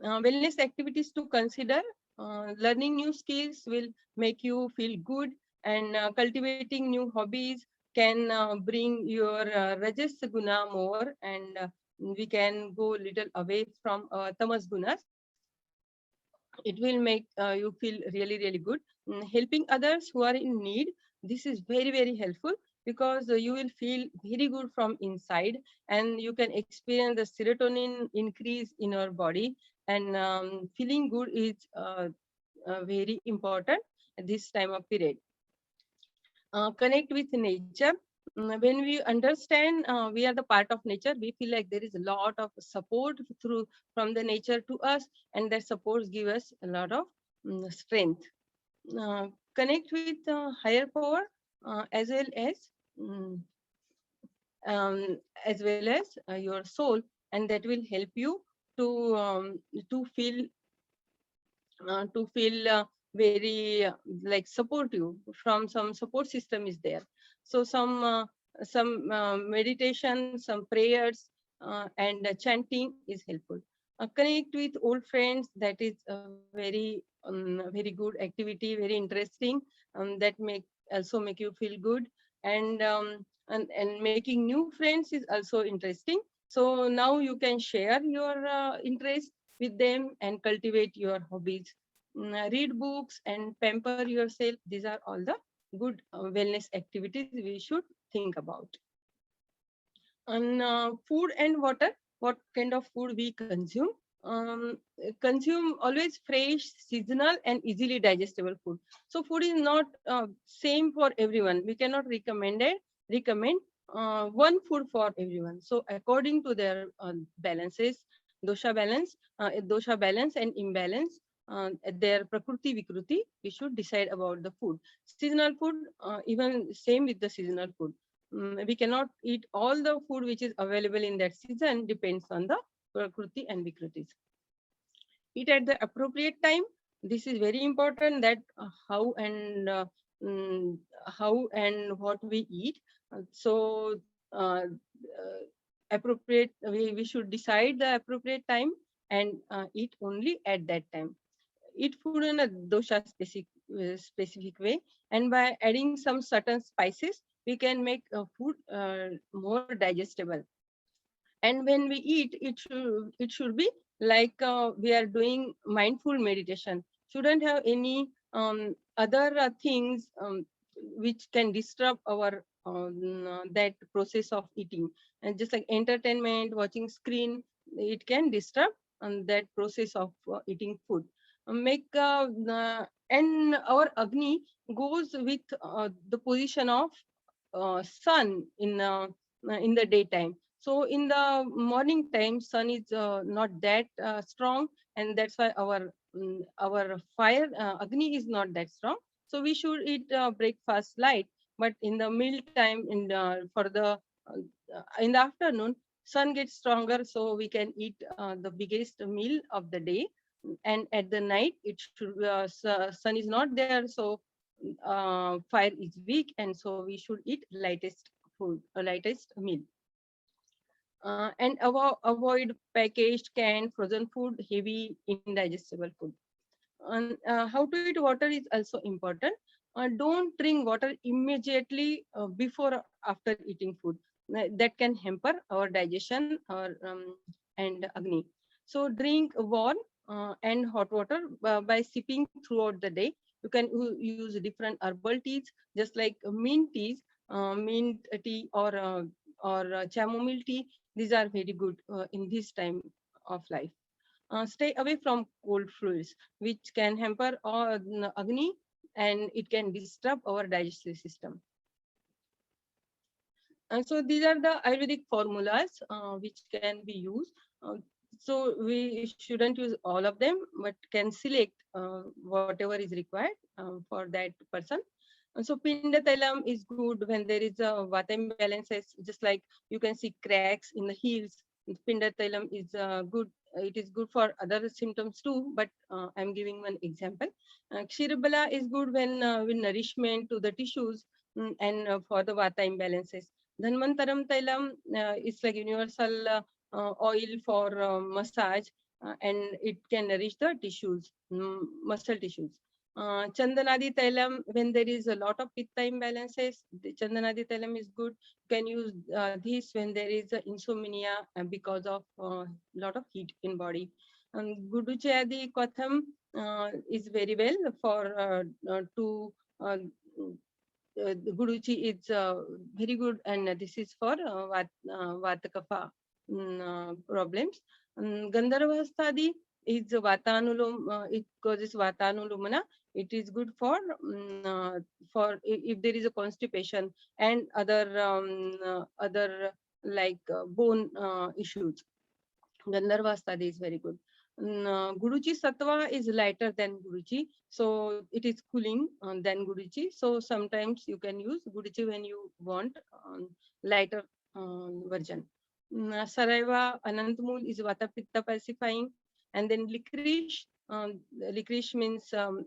Wellness activities to consider. Learning new skills will make you feel good, and cultivating new hobbies can bring your rajas guna more, and we can go little away from tamas gunas. It will make you feel really good. Helping others who are in need, this is very helpful, because you will feel very good from inside, and you can experience the serotonin increase in your body, and feeling good is very important at this time of period. Connect with nature. When we understand we are the part of nature, we feel like there is a lot of support from the nature to us, and that support give us a lot of strength. Connect with higher power as well um, as your soul, and that will help you to um, to feel very like supportive. From some support system is there. So some meditation, some prayers, and chanting is helpful. Connect with old friends, that is a very good activity, very interesting. That also make you feel good, and making new friends is also interesting. So now you can share your interest with them and cultivate your hobbies. Read books and pamper yourself. These are all the good wellness activities we should think about. On food and water, what kind of food we consume. Consume always fresh, seasonal, and easily digestible food. So food is not same for everyone. We cannot recommend one food for everyone. So according to their balances, dosha balance and imbalance, their prakriti vikruti, we should decide about the food. Seasonal food, even same with the seasonal food. We cannot eat all the food which is available in that season, depends on the prakriti and vikrutis. Eat at the appropriate time. This is very important, that mm, how and what we eat. So appropriate, we should decide the appropriate time and eat only at that time. Eat food in a dosha specific way, and by adding some certain spices, we can make food more digestible. And when we eat, it should be like we are doing mindful meditation. Shouldn't have any other things which can disrupt our that process of eating. And just like entertainment, watching screen, it can disrupt that process of eating food. Make and our agni goes with the position of sun in the daytime. So in the morning time, sun is not that strong, and that's why our fire agni is not that strong. So we should eat breakfast light, but in the meal time, in the afternoon, sun gets stronger, so we can eat the biggest meal of the day. And at the night, it should sun is not there, so fire is weak, and so we should eat lightest food, lightest meal. And avoid packaged, canned, frozen food, heavy, indigestible food. And how to eat water is also important. Don't drink water immediately before or after eating food. That can hamper our digestion and agni. So drink warm and hot water by sipping throughout the day. You can use different herbal teas, just like mint teas, mint tea or chamomile tea. These are very good in this time of life. Stay away from cold fluids, which can hamper our agni, and it can disturb our digestive system. And so these are the Ayurvedic formulas which can be used. So we shouldn't use all of them, but can select whatever is required for that person. And so Pinda Tailam is good when there is a vata imbalances, just like you can see cracks in the heels. Pinda Tailam is good. It is good for other symptoms too, but I'm giving one example. Kshirabala is good when with nourishment to the tissues, and for the vata imbalances. Dhanvantaram Tailam is like universal oil for massage, and it can nourish the tissues, muscle tissues. Chandanadi Tailam, when there is a lot of pitta imbalances, the Chandanadi Tailam is good. You can use this when there is insomnia because of lot of heat in body. Guduchayadi Katham is very well for the Guduchi is very good, and this is for Vata Kapha problems. Gandharvastadi is it causes Vatanulumana. It is good for if there is a constipation and other like bone issues. Gandharvastadi is very good. Guruji Sattva is lighter than Guruji, so it is cooling than Guruji. So sometimes you can use Guruji when you want lighter version. Saraiva Anantmul is Vata Pitta pacifying, and then licorice. Licorice means that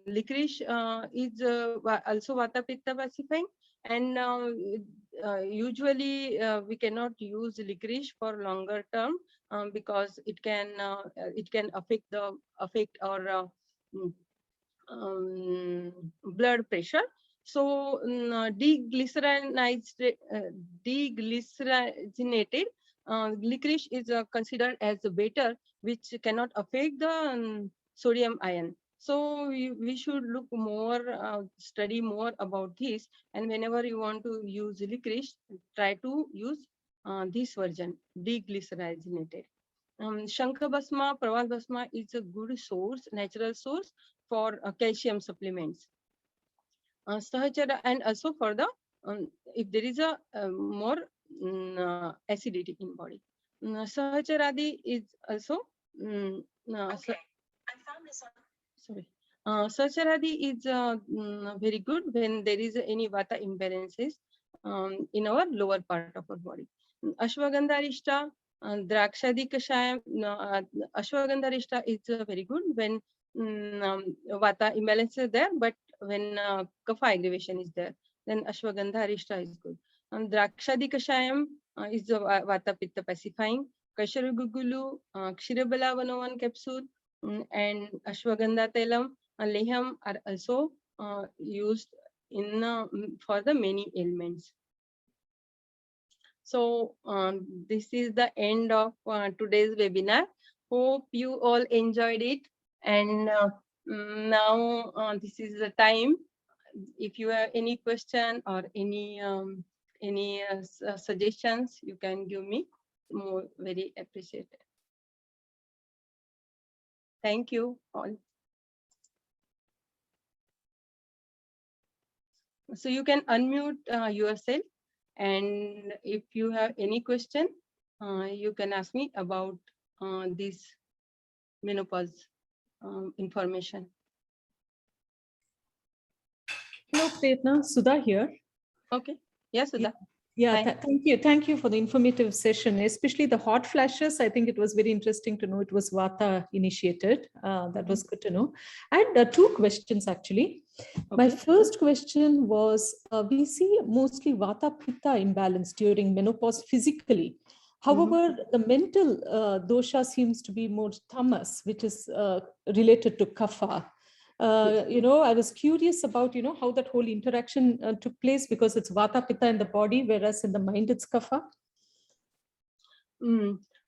licorice is also Vata Pitta pacifying, and usually we cannot use licorice for longer term because it can affect our blood pressure. So deglycerinated licorice is considered as better, which cannot affect the sodium ion. So we should look more, study more about this. And whenever you want to use licorice, try to use this version, deglycerinated. Shankha Basma, Pravas Basma is a good source, natural source for calcium supplements. Sahachara, and also for the, if there is a more acidity in body. Sahacharadi is also, Okay. I found this on. sorry. Sahacharadi is very good when there is any vata imbalances in our lower part of our body. Ashwagandha Rishta, Drakshadi Kashayam, Ashwagandha Rishta is very good when vata imbalance is there, but when kapha aggravation is there, then Ashwagandha Rishta is good. Drakshadi Kashayam is the vata pitta pacifying. Kasharu Gugulu, Kshirabala 101 capsule, and Ashwagandha Telam, Leham are also used in for the many ailments. So this is the end of today's webinar. Hope you all enjoyed it. And now this is the time. If you have any question or any suggestions, you can give me. More very appreciated. Thank you all. So you can unmute yourself, and if you have any question, you can ask me about this menopause information. Hello, Pretna. Sudha here. Okay. Yes, Sudha. Yeah, Hi. thank you. Thank you for the informative session, especially the hot flashes. I think it was very interesting to know it was Vata initiated. That was good to know. I had two questions actually. My Okay. first question was, we see mostly Vata Pitta imbalance during menopause physically. However, the mental dosha seems to be more tamas, which is related to kapha. I was curious about, how that whole interaction took place, because it's vata pitta in the body, whereas in the mind it's kapha.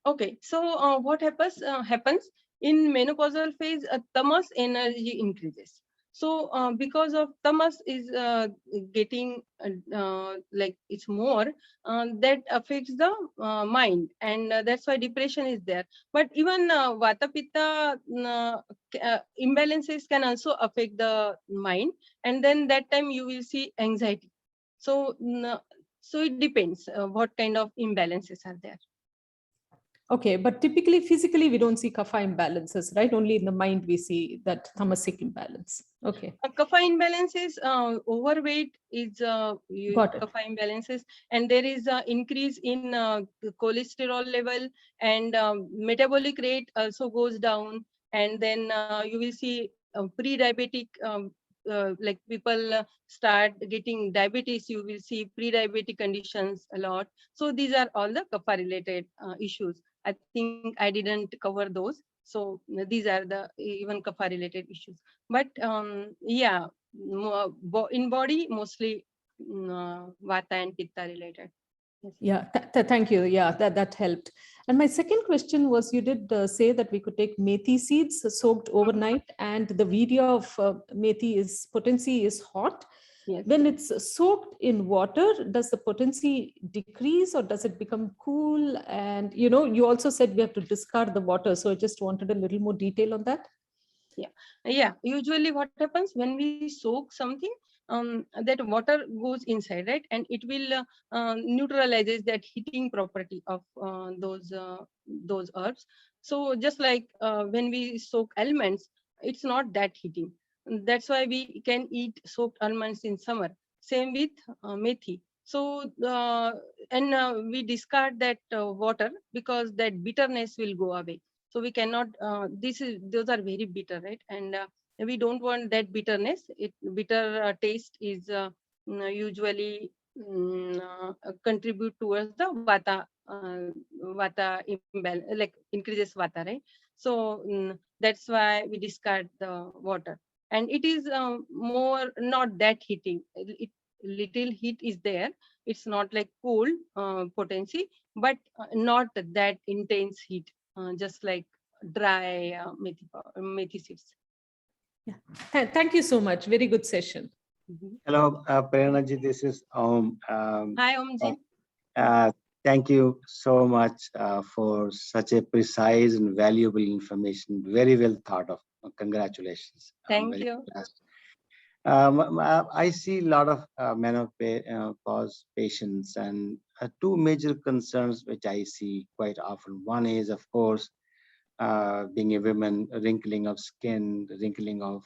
Okay, so what happens in menopausal phase, tamas energy increases. So because of tamas is getting like it's more, that affects the mind, and that's why depression is there. But even vata pitta imbalances can also affect the mind, and then that time you will see anxiety. So so it depends what kind of imbalances are there. Okay, but typically physically we don't see kapha imbalances, right? Only in the mind we see that tamasic imbalance. Okay. Kapha imbalances, overweight is kapha imbalances, and there is an increase in cholesterol level, and metabolic rate also goes down, and then you will see pre-diabetic, like people start getting diabetes, you will see pre-diabetic conditions a lot. So these are all the kapha related issues. I think I didn't cover those. So these are the even kapha related issues. But yeah, in body mostly vata and pitta related. Yes. Yeah, thank you. Yeah, that helped. And my second question was, you did say that we could take methi seeds soaked overnight, and the video of methi is potency is hot. Yes. When it's soaked in water, does the potency decrease or does it become cool? And you also said we have to discard the water. So I just wanted a little more detail on that. Yeah. Usually what happens when we soak something, that water goes inside, right? And it will neutralizes that heating property of those herbs. So just like when we soak almonds, it's not that heating. That's why we can eat soaked almonds in summer. Same with methi. So and we discard that water because that bitterness will go away. So we cannot, those are very bitter, right? And we don't want that bitterness. Bitter taste is usually contribute towards the vata imbalance, like increases vata, right? So that's why we discard the water. And it is more not that heating. Little heat is there. It's not like cold potency, but not that intense heat. Just like dry methi seeds. Thank you so much. Very good session. Mhm. Hello, Prerna ji, this is Om. Hi, Omji. Thank you so much for such a precise and valuable information. Very well thought of. Congratulations. I'm Thank very you. impressed. I see a lot of menopause patients, and two major concerns which I see quite often. One is, of course, being a woman, wrinkling of skin, wrinkling of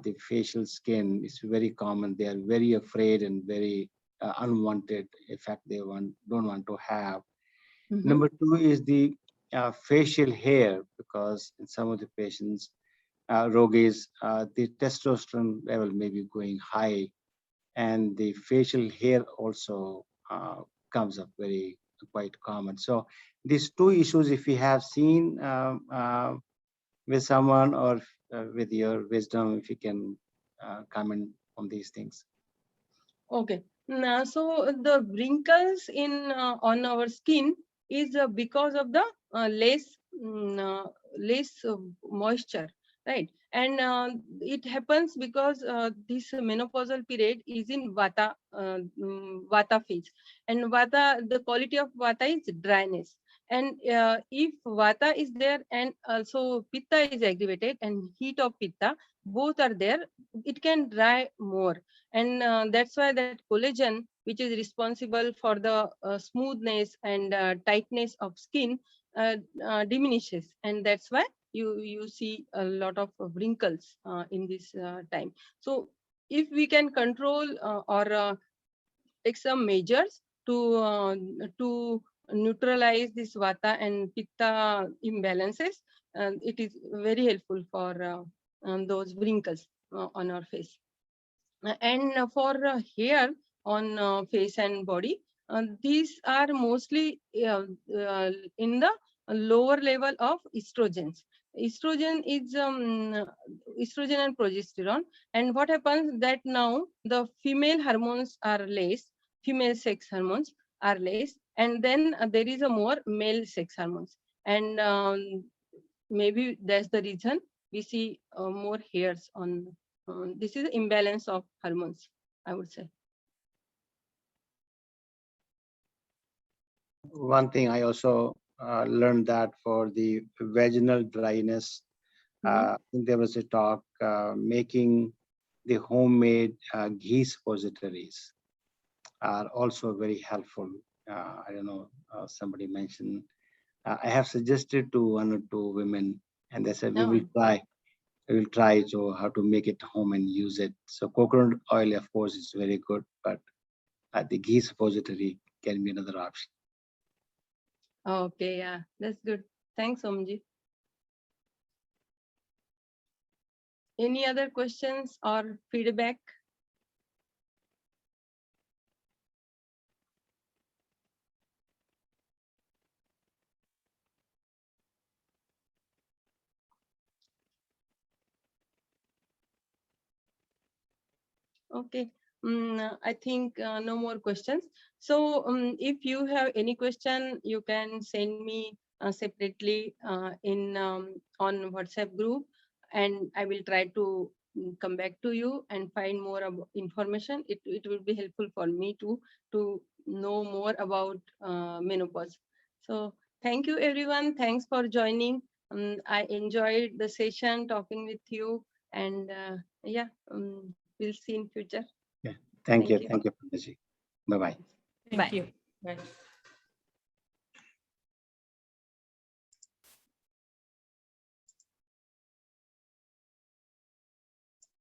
the facial skin is very common. They are very afraid and very unwanted effect they don't want to have. Mhm. Number two is the facial hair, because in some of the patients, yogis, the testosterone level may be going high, and the facial hair also comes up very quite common. So these two issues, if you have seen with someone or with your wisdom, if you can comment on these things. Okay. Now, so the wrinkles in on our skin is because of the less moisture, right? And it happens because this menopausal period is in vata phase, and vata, the quality of vata is dryness. And if vata is there and also pitta is aggravated and heat of pitta, both are there, it can dry more. And that's why that collagen, which is responsible for the smoothness and tightness of skin, diminishes, and that's why you see a lot of wrinkles in this time. So if we can control or take some measures to neutralize this vata and pitta imbalances, it is very helpful for those wrinkles on our face. And for hair on face and body, these are mostly in the lower level of estrogens. Estrogen is estrogen and progesterone. And what happens that now the female hormones are less, female sex hormones are less, and then there is a more male sex hormones. And maybe that's the reason we see more hairs on. This is imbalance of hormones, I would say. One thing I also learned that for the vaginal dryness, I think there was a talk making the homemade ghee suppositories are also very helpful. I don't know, somebody mentioned, I have suggested to one or two women, and they said, we will try. We will try to how to make it home and use it. So coconut oil, of course, is very good, but the ghee suppository can be another option. Okay, yeah, that's good. Thanks, Omji. Any other questions or feedback? Okay, I think no more questions. So if you have any question, you can send me separately in on WhatsApp group, and I will try to come back to you and find more information. It will be helpful for me to know more about menopause. So thank you, everyone. Thanks for joining. I enjoyed the session talking with you, and yeah. We'll see in future. Yeah. Thank you. you. Thank you, Panaji. Bye-bye. Thank Bye. you. Bye.